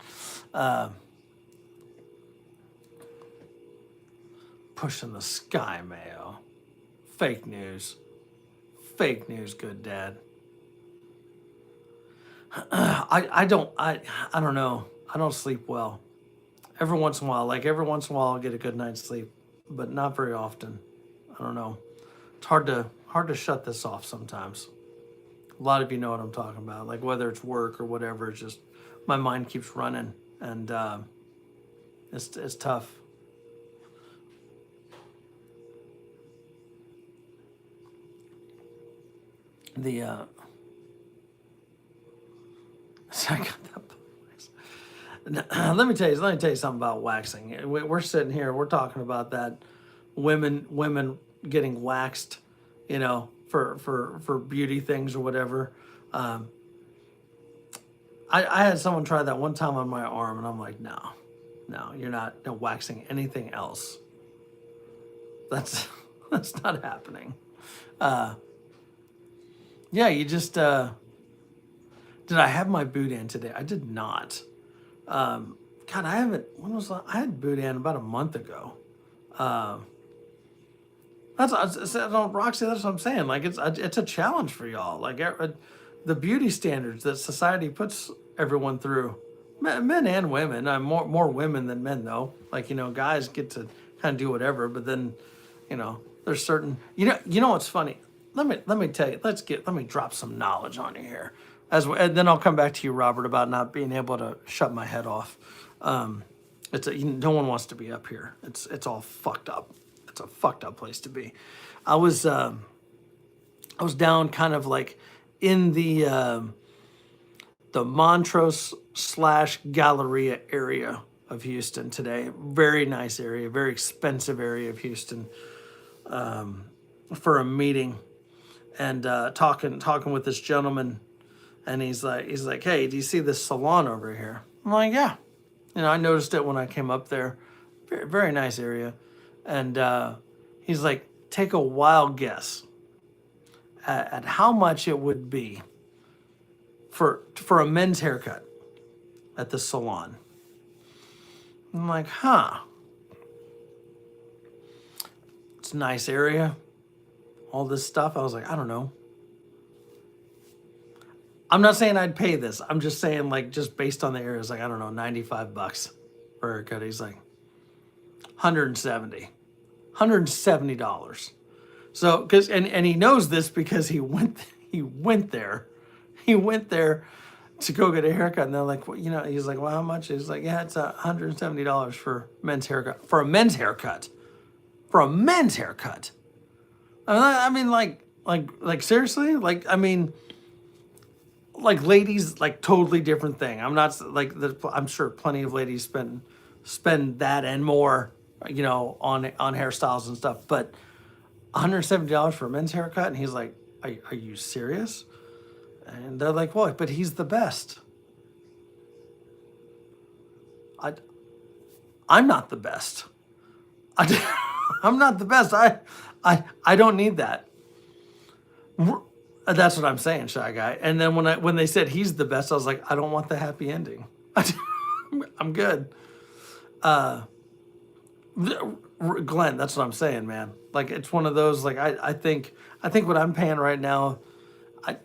Pushing the sky, Mayo. Fake news. Fake news, good dad. I don't know. I don't sleep well. Every once in a while, I'll get a good night's sleep, but not very often. I don't know. It's hard to shut this off sometimes. A lot of you know what I'm talking about. Like whether it's work or whatever, it's just my mind keeps running, and it's tough. The so I got that. Let me tell you something about waxing. We're sitting here, we're talking about that women getting waxed, for beauty things or whatever. I had someone try that one time on my arm, and I'm like, no, you're not waxing anything else. That's that's not happening. Yeah, you just did I have my boudin today? I did not. God, I haven't. When was I had boudin about a month ago. Roxy. That's what I'm saying. Like it's a challenge for y'all. Like the beauty standards that society puts everyone through, men and women. More women than men though. Like guys get to kind of do whatever, but then there's certain. You know what's funny? Let me tell you. Let me drop some knowledge on you here. And then I'll come back to you, Robert, about not being able to shut my head off. No one wants to be up here. It's all fucked up. It's a fucked up place to be. I was down kind of like in the Montrose / Galleria area of Houston today. Very nice area, very expensive area of Houston, for a meeting, and talking with this gentleman. And he's like, hey, do you see this salon over here? I'm like, yeah. I noticed it when I came up there. Very, very nice area. And he's like, take a wild guess at how much it would be for a men's haircut at the salon. I'm like, it's a nice area. All this stuff. I was like, I don't know. I'm not saying I'd pay this. I'm just saying, like, just based on the area, it's like, I don't know, $95 for a haircut. He's like, $170. So, and he knows this because he went there. He went there to go get a haircut, and they're like, well, he's like, well, how much? He's like, yeah, it's $170 for men's haircut. For a men's haircut. I mean, like seriously? Like, I mean, like ladies, like totally different thing. I'm not like I'm sure plenty of ladies spend that and more, on hairstyles and stuff. But $170 for a men's haircut, and he's like, "Are you serious?" And they're like, "Well, but he's the best." I'm not the best. I'm not the best. I don't need that. That's what I'm saying, Shy Guy. And then when they said he's the best, I was like, I don't want the happy ending. I'm good. Glenn, that's what I'm saying, man. Like it's one of those. Like I think what I'm paying right now, I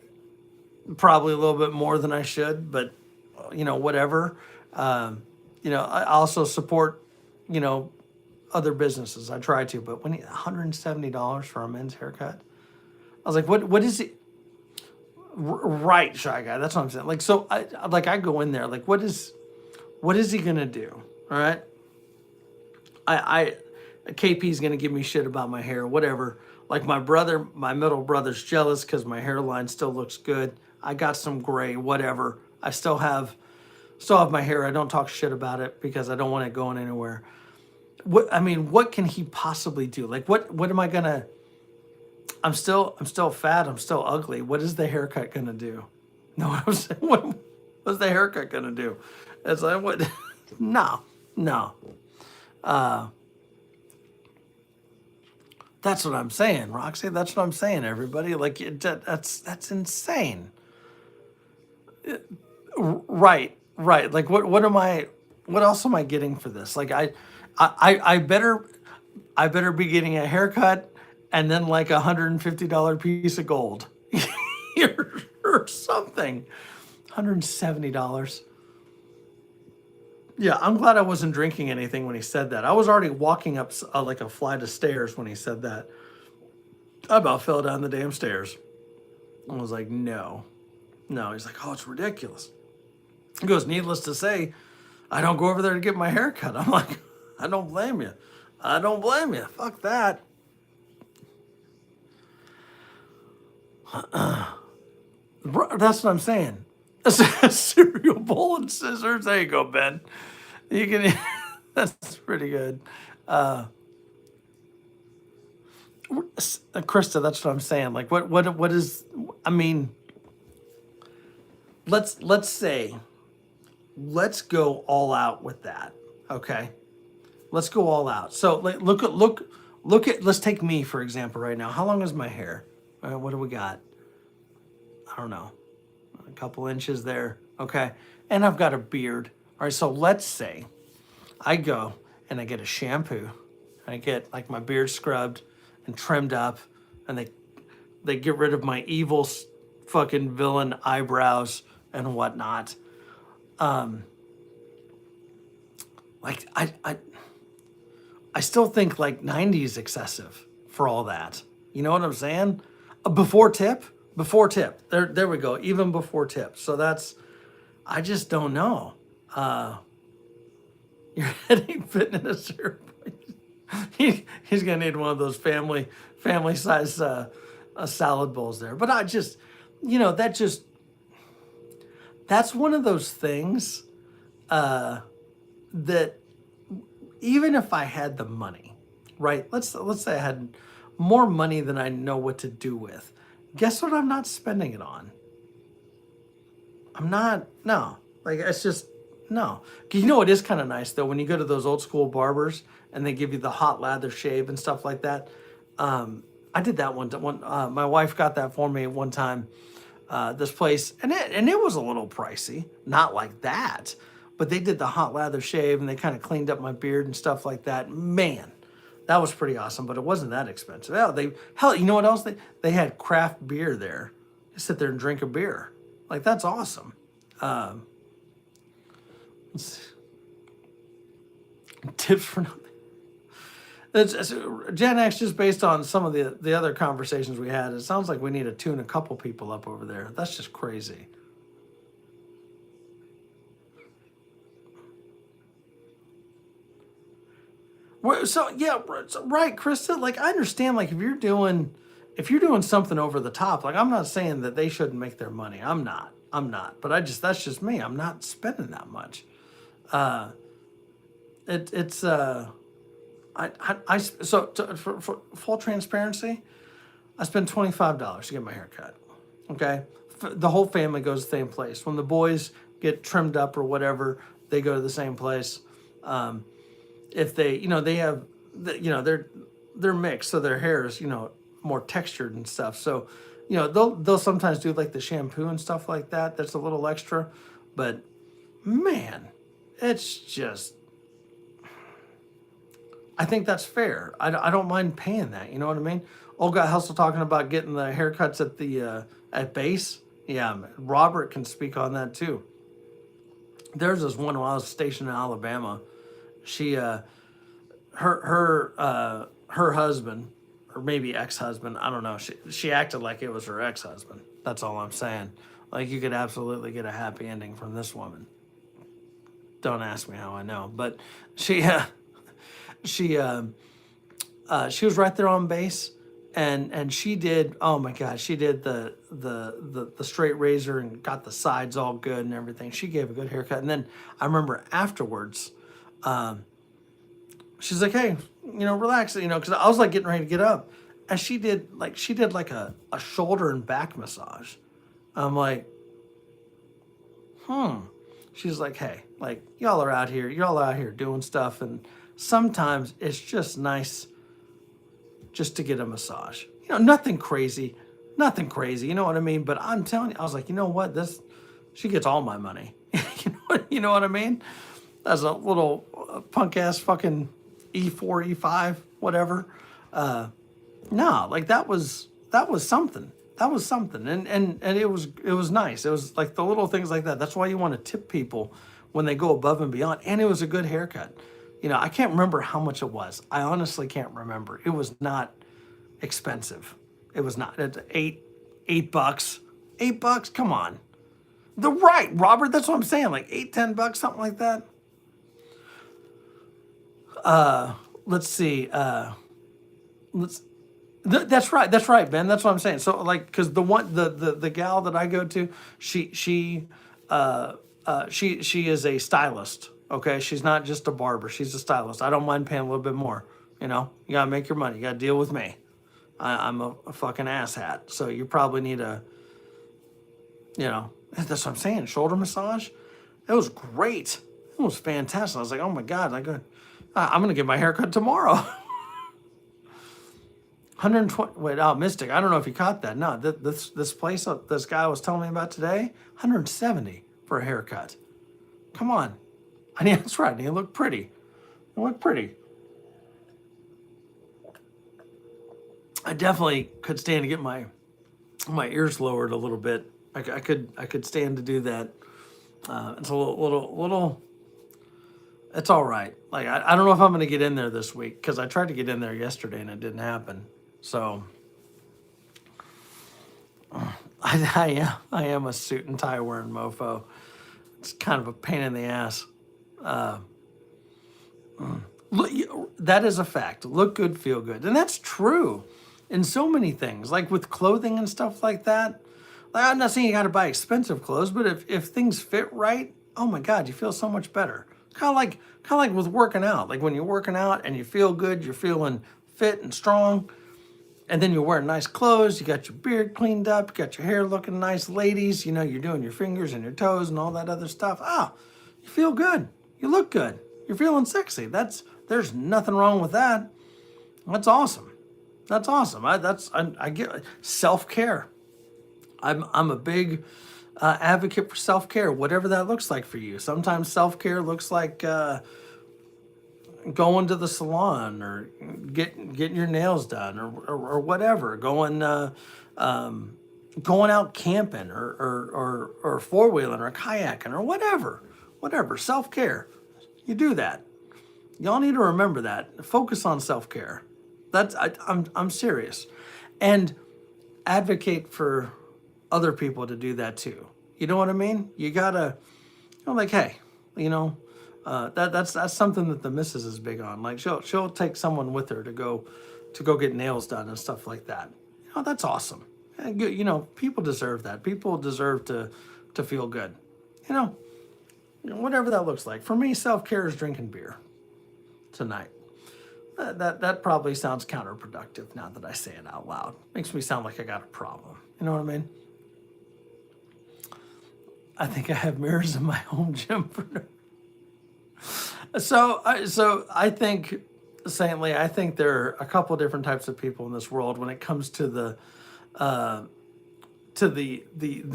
probably a little bit more than I should, but whatever. I also support other businesses. I try to, but when $170 for a men's haircut, I was like, what is it? Right, Shy Guy. That's what I'm saying. Like, so I go in there, like, what is he gonna do? All right. KP's gonna give me shit about my hair, whatever. Like my middle brother's jealous because my hairline still looks good. I got some gray, whatever. I still have my hair. I don't talk shit about it because I don't want it going anywhere. What can he possibly do? Like, what am I gonna? I'm still fat. I'm still ugly. What is the haircut gonna do? No, I was saying, what's the haircut gonna do? It's like, what? No. That's what I'm saying, Roxy. That's what I'm saying, everybody. Like, that's insane. Right. Like, what else am I getting for this? Like, I better be getting a haircut and then like $150 piece of gold or something. $170. Yeah, I'm glad I wasn't drinking anything when he said that. I was already walking up like a flight of stairs when he said that. I about fell down the damn stairs. I was like, no. No, he's like, oh, it's ridiculous. He goes, needless to say, I don't go over there to get my hair cut. I'm like, I don't blame you. I don't blame you. Fuck that. That's what I'm saying. A cereal bowl and scissors. There you go, Ben. You can. That's pretty good. Krista, that's what I'm saying. Like, what is? I mean, let's say, let's go all out with that. Okay, let's go all out. So like, look at. Let's take me for example right now. How long is my hair? What do we got? I don't know. A couple inches there. Okay, and I've got a beard. All right, so let's say I go and I get a shampoo. And I get like my beard scrubbed and trimmed up, and they get rid of my evil fucking villain eyebrows and whatnot. Like I still think like 90 is excessive for all that. You know what I'm saying? Before tip. There we go. Even before tip. So that's, I just don't know. Your head ain't fitting in a syrup. He's gonna need one of those family size salad bowls there. But I just, that's one of those things that even if I had the money, right? Let's say I had more money than I know what to do with. Guess what? I'm not spending it on. I'm not. No, like it's just no. You know, it is kind of nice though when you go to those old school barbers and they give you the hot lather shave and stuff like that. I did that one. My wife got that for me one time. This place, and it was a little pricey, not like that, but they did the hot lather shave and they kind of cleaned up my beard and stuff like that. Man, that was pretty awesome, but it wasn't that expensive. Hell, you know what else? They had craft beer there. You sit there and drink a beer. Like, that's awesome. Tips for nothing. It's Gen X, just based on some of the other conversations we had, it sounds like we need to tune a couple people up over there. That's just crazy. So yeah, right, Krista. Like, I understand. Like, if you're doing something over the top, like, I'm not saying that they shouldn't make their money. I'm not. But that's just me. I'm not spending that much. For full transparency, I spend $25 to get my hair cut. Okay, the whole family goes to the same place. When the boys get trimmed up or whatever, they go to the same place. If they, they have, they're mixed, so their hair is, more textured and stuff. So, they'll sometimes do like the shampoo and stuff like that. That's a little extra, but man, it's just. I think that's fair. I don't mind paying that. You know what I mean? Old Guy Hustle talking about getting the haircuts at the at base. Yeah, Robert can speak on that too. There's this one while I was stationed in Alabama. She, her husband, or maybe ex-husband, I don't know. She acted like it was her ex-husband. That's all I'm saying. Like, you could absolutely get a happy ending from this woman. Don't ask me how I know, but she was right there on base, and she did, oh my God, she did the straight razor and got the sides all good and everything. She gave a good haircut. And then I remember afterwards, she's like, hey, relax, because I was like getting ready to get up, and she did like a shoulder and back massage. I'm like, She's like, hey, like, y'all are out here doing stuff, and sometimes it's just nice just to get a massage. Nothing crazy, you know what I mean? But I'm telling you, I was like, you know what? She gets all my money. You know what I mean? That's a little punk ass fucking E4, E5, whatever. No, like that was something. That was something, and it was nice. It was like the little things like that. That's why you want to tip people when they go above and beyond. And it was a good haircut. You know, I can't remember how much it was. I honestly can't remember. It was not expensive. It was not. It's $8. $8. Come on. The right, Robert. That's what I'm saying. Like 8, $10, something like that. Let's see. Let's that's right. That's right, Ben. That's what I'm saying. So like, because the gal that I go to, she is a stylist. Okay, she's not just a barber. She's a stylist. I don't mind paying a little bit more. You know, you gotta make your money. You gotta deal with me. I'm a fucking asshat. So you probably need a, you know, that's what I'm saying. Shoulder massage. It was great. It was fantastic. I was like, oh my god, I'm gonna get my haircut tomorrow. 120. Wait, oh, Mystic. I don't know if you caught that. No, this place, this guy was telling me about today, 170 for a haircut. Come on. I mean, that's right. And he looked pretty. He looked pretty. I definitely could stand to get my ears lowered a little bit. I could stand to do that. It's a little. It's all right. Like I don't know if I'm going to get in there this week because I tried to get in there yesterday and it didn't happen. So I am a suit and tie wearing mofo. It's kind of a pain in the ass. Look, that is a fact. Look good, feel good, and that's true in so many things, like with clothing and stuff like that. Like I'm not saying you got to buy expensive clothes, but if things fit right, oh my God, you feel so much better. Kind of like with working out. Like when you're working out and you feel good, you're feeling fit and strong. And then you're wearing nice clothes, you got your beard cleaned up, you got your hair looking nice, ladies, you know, you're doing your fingers and your toes and all that other stuff. Ah, you feel good. You look good. You're feeling sexy. There's nothing wrong with that. That's awesome. That's awesome. I get self-care. I'm a big advocate for self-care, whatever that looks like for you. Sometimes self-care looks like going to the salon or getting your nails done or whatever, going out camping or four-wheeling or kayaking or whatever, self-care. You do that. Y'all need to remember that. Focus on self-care. I'm serious. And advocate for other people to do that too. You know what I mean? You gotta, like, hey, that's something that the missus is big on. Like she'll take someone with her to go get nails done and stuff like that. That's awesome. And people deserve that. People deserve to feel good. Whatever that looks like. For me, self-care is drinking beer tonight. That probably sounds counterproductive now that I say it out loud. Makes me sound like I got a problem. You know what I mean? I think I have mirrors in my home gym for no. So I think, Saintly, I think there are a couple different types of people in this world when it comes to the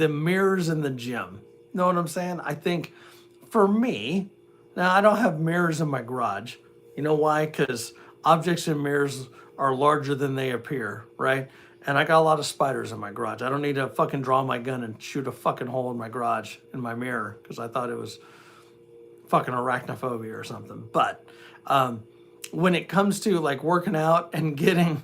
mirrors in the gym. Know what I'm saying? I think for me, now I don't have mirrors in my garage. You know why? Because objects in mirrors are larger than they appear, right? And I got a lot of spiders in my garage. I don't need to fucking draw my gun and shoot a fucking hole in my garage in my mirror because I thought it was fucking arachnophobia or something. But when it comes to like working out and getting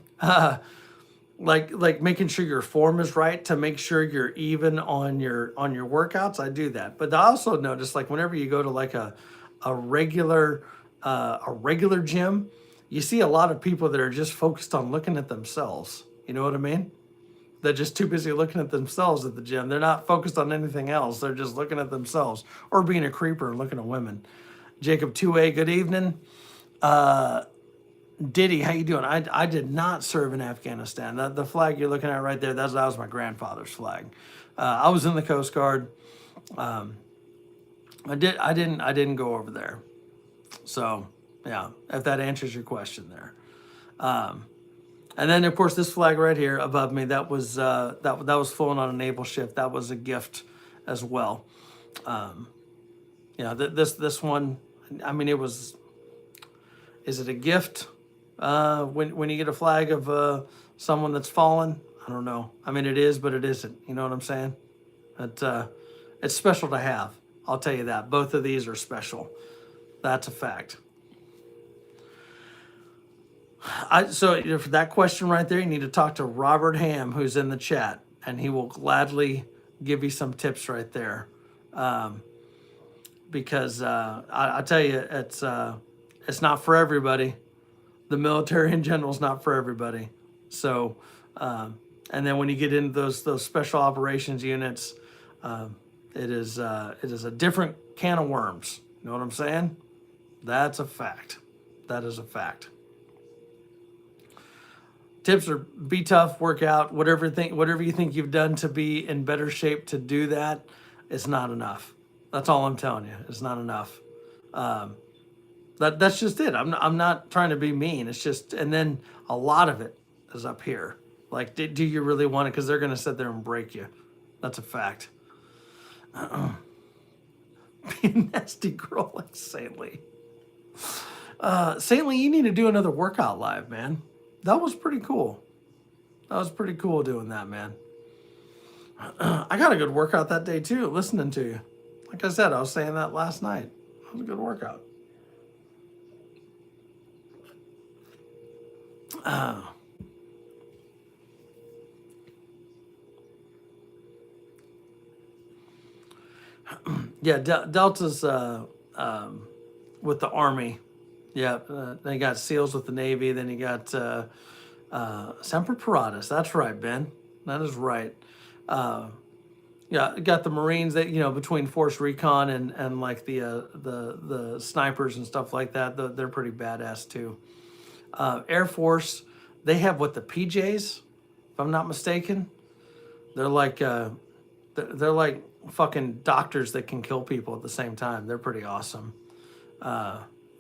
like making sure your form is right to make sure you're even on your workouts, I do that. But I also notice like whenever you go to like a regular gym, you see a lot of people that are just focused on looking at themselves. You know what I mean? They're just too busy looking at themselves at the gym. They're not focused on anything else. They're just looking at themselves or being a creeper and looking at women. Jacob 2A, good evening. Diddy, how you doing? I did not serve in Afghanistan. The flag you're looking at right there, that was my grandfather's flag. I was in the Coast Guard. I didn't go over there. So yeah, if that answers your question there. And then of course this flag right here above me, that was flown on a naval ship. That was a gift as well. This one, I mean, it was. Is it a gift when you get a flag of someone that's fallen. I don't know. I mean, it is, but it isn't. You know what I'm saying? It's special to have. I'll tell you that. Both of these are special. That's a fact. So for that question right there, you need to talk to Robert Ham, who's in the chat, and he will gladly give you some tips right there. Because I tell you, it's not for everybody. The military in general is not for everybody. So, and then when you get into those special operations units, it is a different can of worms. You know what I'm saying? That's a fact. That is a fact. Tips are be tough, work out, whatever you think you've done to be in better shape to do that, it's not enough. That's all I'm telling you. It's not enough. That's just it. I'm not trying to be mean. It's just, and then a lot of it is up here. Like, do you really want it? Because they're going to sit there and break you. That's a fact. Be a nasty girl like Saint Lee. Saint Lee, you need to do another workout live, man. That was pretty cool. That was pretty cool doing that, man. I got a good workout that day too, listening to you. Like I said, I was saying that last night. It was a good workout. Yeah, Delta's with the Army. Yeah, then you got SEALs with the Navy. Then you got Semper Paratus. That's right, Ben. That is right. Yeah, you got the Marines that, between Force Recon and like the snipers and stuff like that. They're pretty badass too. Air Force, they have the PJs, if I'm not mistaken. They're like they're like fucking doctors that can kill people at the same time. They're pretty awesome.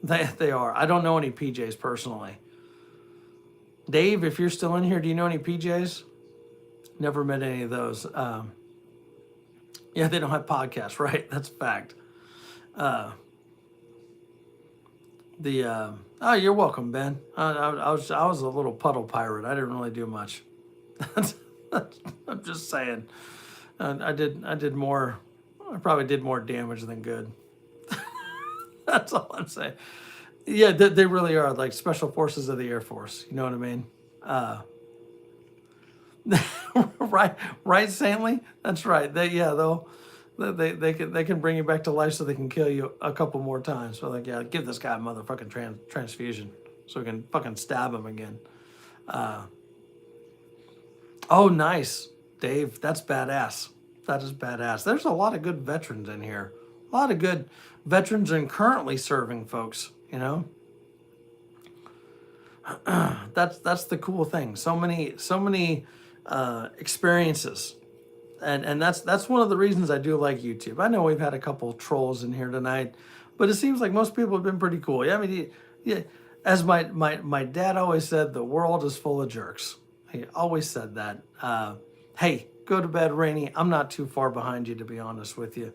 They are. I don't know any PJs personally. Dave, if you're still in here, do you know any PJs? Never met any of those. Yeah, they don't have podcasts, right? That's a fact. Oh, you're welcome, Ben. I was a little puddle pirate. I didn't really do much. I'm just saying. I probably did more damage than good. That's all I'm saying. Yeah, they really are like special forces of the Air Force. You know what I mean? Right, Stanley? That's right. They can bring you back to life so they can kill you a couple more times. So give this guy a motherfucking transfusion so we can fucking stab him again. Oh, nice, Dave. That's badass. That is badass. There's a lot of good veterans in here. A lot of good veterans and currently serving folks. That's the cool thing. So many experiences. And that's one of the reasons I do like YouTube. I know we've had a couple trolls in here tonight, but it seems like most people have been pretty cool. Yeah, I mean, yeah, as my dad always said, the world is full of jerks. He always said that. Hey, go to bed, Rainey. I'm not too far behind you, to be honest with you.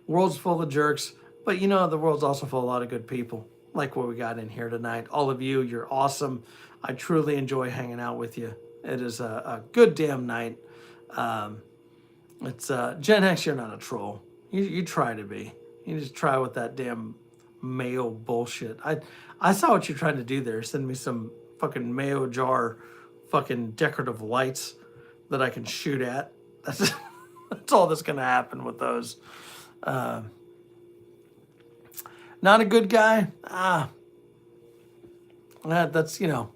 World's full of jerks, but the world's also full of a lot of good people, like what we got in here tonight. All of you, you're awesome. I truly enjoy hanging out with you. It is a good damn night. It's Gen X, you're not a troll. You try to be. You just try with that damn mayo bullshit. I saw what you're trying to do there. Send me some fucking mayo jar fucking decorative lights that I can shoot at. That's all that's gonna happen with those. Not a good guy. That's you'd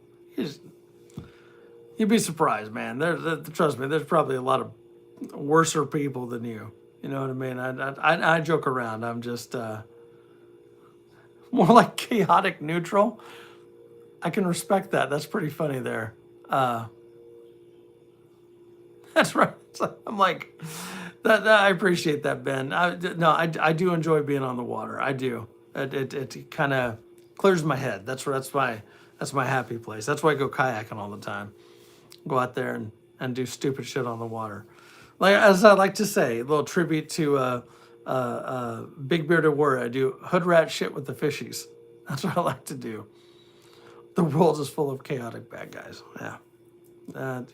be surprised, man. Trust me, there's probably a lot of worser people than you. You know what I mean? I joke around. I'm just more like chaotic neutral. I can respect that. That's pretty funny there. That's right. I'm like, that I appreciate that, Ben. I do enjoy being on the water. I do. It kind of clears my head. That's my happy place. That's why I go kayaking all the time. Go out there and do stupid shit on the water. Like, as I like to say, a little tribute to Big Bearded Warrior. I do hood rat shit with the fishies. That's what I like to do. The world is full of chaotic bad guys. Yeah.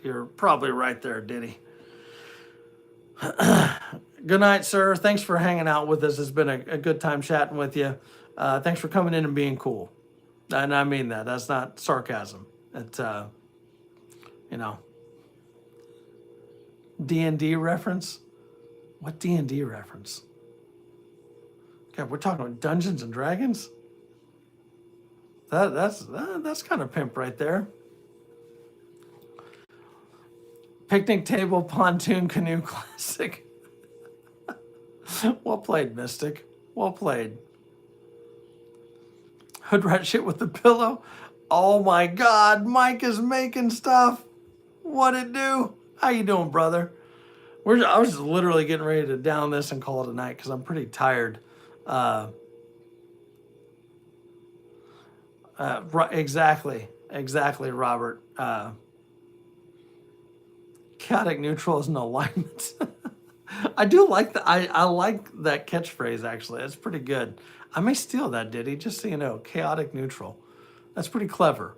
You're probably right there, Diddy. Good night, sir. Thanks for hanging out with us. It's been a good time chatting with you. Thanks for coming in and being cool. And I mean that. That's not sarcasm. It's, you know, D&D reference? What D&D reference? God, we're talking about Dungeons and Dragons? That's kind of pimp right there. Picnic table, pontoon, canoe classic. Well played, Mystic. Well played. Hood rat shit with the pillow. Oh my God, Mike is making stuff. What it do? How you doing, brother? I was just literally getting ready to down this and call it a night because I'm pretty tired. Exactly, Robert. Chaotic neutral is an alignment. I do like that. I like that catchphrase, actually. That's pretty good. I may steal that, Diddy, just so you know. Chaotic neutral. That's pretty clever.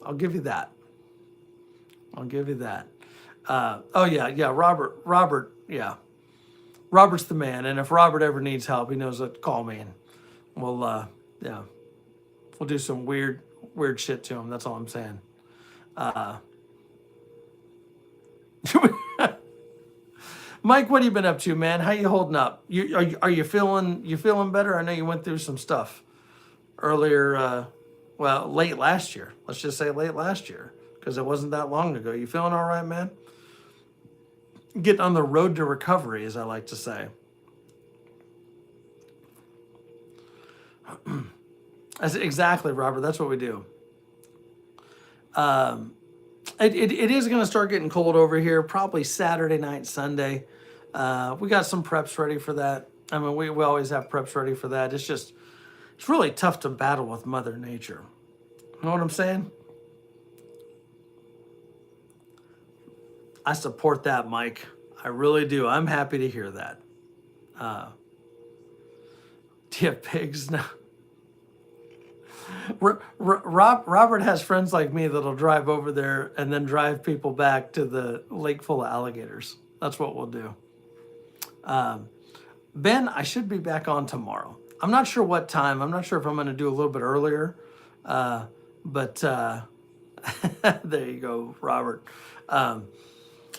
I'll give you that. Oh, yeah, Robert, yeah. Robert's the man, and if Robert ever needs help, he knows to call me, and we'll, yeah, we'll do some weird shit to him. That's all I'm saying. Mike, what have you been up to, man? How you holding up? Are you feeling better? I know you went through some stuff earlier, late last year. Let's just say late last year, because it wasn't that long ago. You feeling all right, man? Getting on the road to recovery, as I like to say. Exactly, Robert. That's what we do. It is going to start getting cold over here, probably Saturday night, Sunday. We got some preps ready for that. I mean, we always have preps ready for that. It's really tough to battle with Mother Nature. You know what I'm saying? I support that, Mike. I really do. I'm happy to hear that. Do you have pigs now? Robert has friends like me that'll drive over there and then drive people back to the lake full of alligators. That's what we'll do. Ben, I should be back on tomorrow. I'm not sure what time. I'm not sure if I'm going to do a little bit earlier. But there you go, Robert.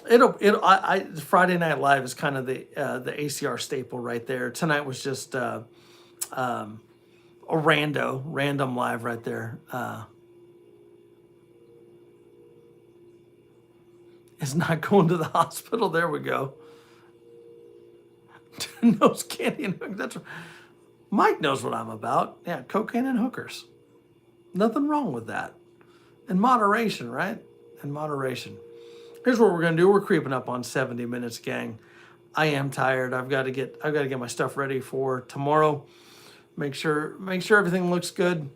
Friday Night Live is kind of the ACR staple right there. Tonight was just a random live right there. Is not going to the hospital. There we go. Nose candy and hookers. That's Mike knows what I'm about. Yeah, cocaine and hookers. Nothing wrong with that. In moderation, right? In moderation. Here's what we're gonna do. We're creeping up on 70 minutes, gang. I am tired. I've got to get my stuff ready for tomorrow. Make sure everything looks good.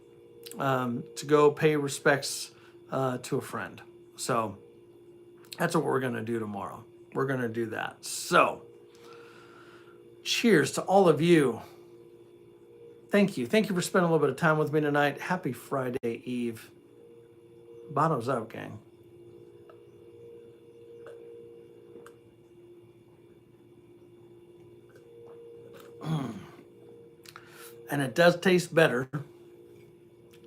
To go pay respects to a friend. So that's what we're gonna do tomorrow. We're gonna do that. So cheers to all of you. Thank you for spending a little bit of time with me tonight. Happy Friday Eve. Bottoms up, gang. And it does taste better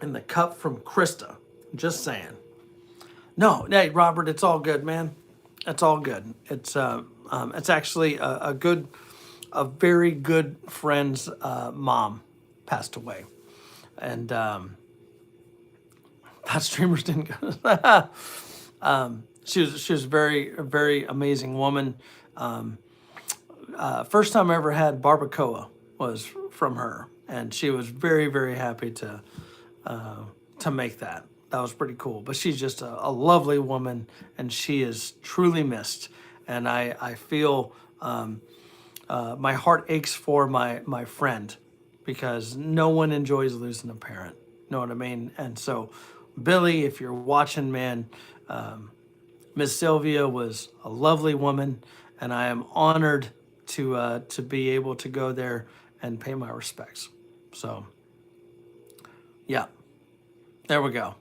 in the cup from Krista. Just saying. No, hey, Robert, it's all good, man. It's all good. It's actually a very good friend's mom passed away, and that streamers didn't go. She was a very amazing woman. First time I ever had barbacoa was from her, and she was very happy to make that. That was pretty cool. But she's just a lovely woman, and she is truly missed. And I feel my heart aches for my friend, because no one enjoys losing a parent. Know what I mean? And so, Billy, if you're watching, man, Miss Sylvia was a lovely woman, and I am honored to be able to go there and pay my respects. So, yeah, there we go.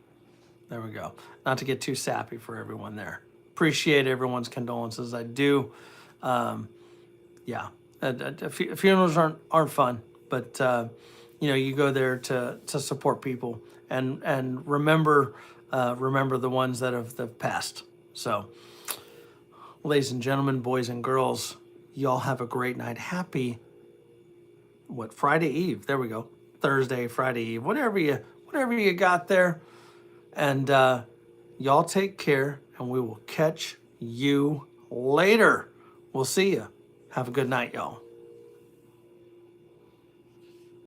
Not to get too sappy for everyone there. appreciate everyone's condolences. I do. Yeah, funerals aren't fun, but you go there to support people and remember the ones that have passed. So, ladies and gentlemen, boys and girls, y'all have a great night. Happy Friday Eve? There we go. Thursday, Friday Eve, whatever you got there, and y'all take care, and we will catch you later. We'll see you. Have a good night, y'all.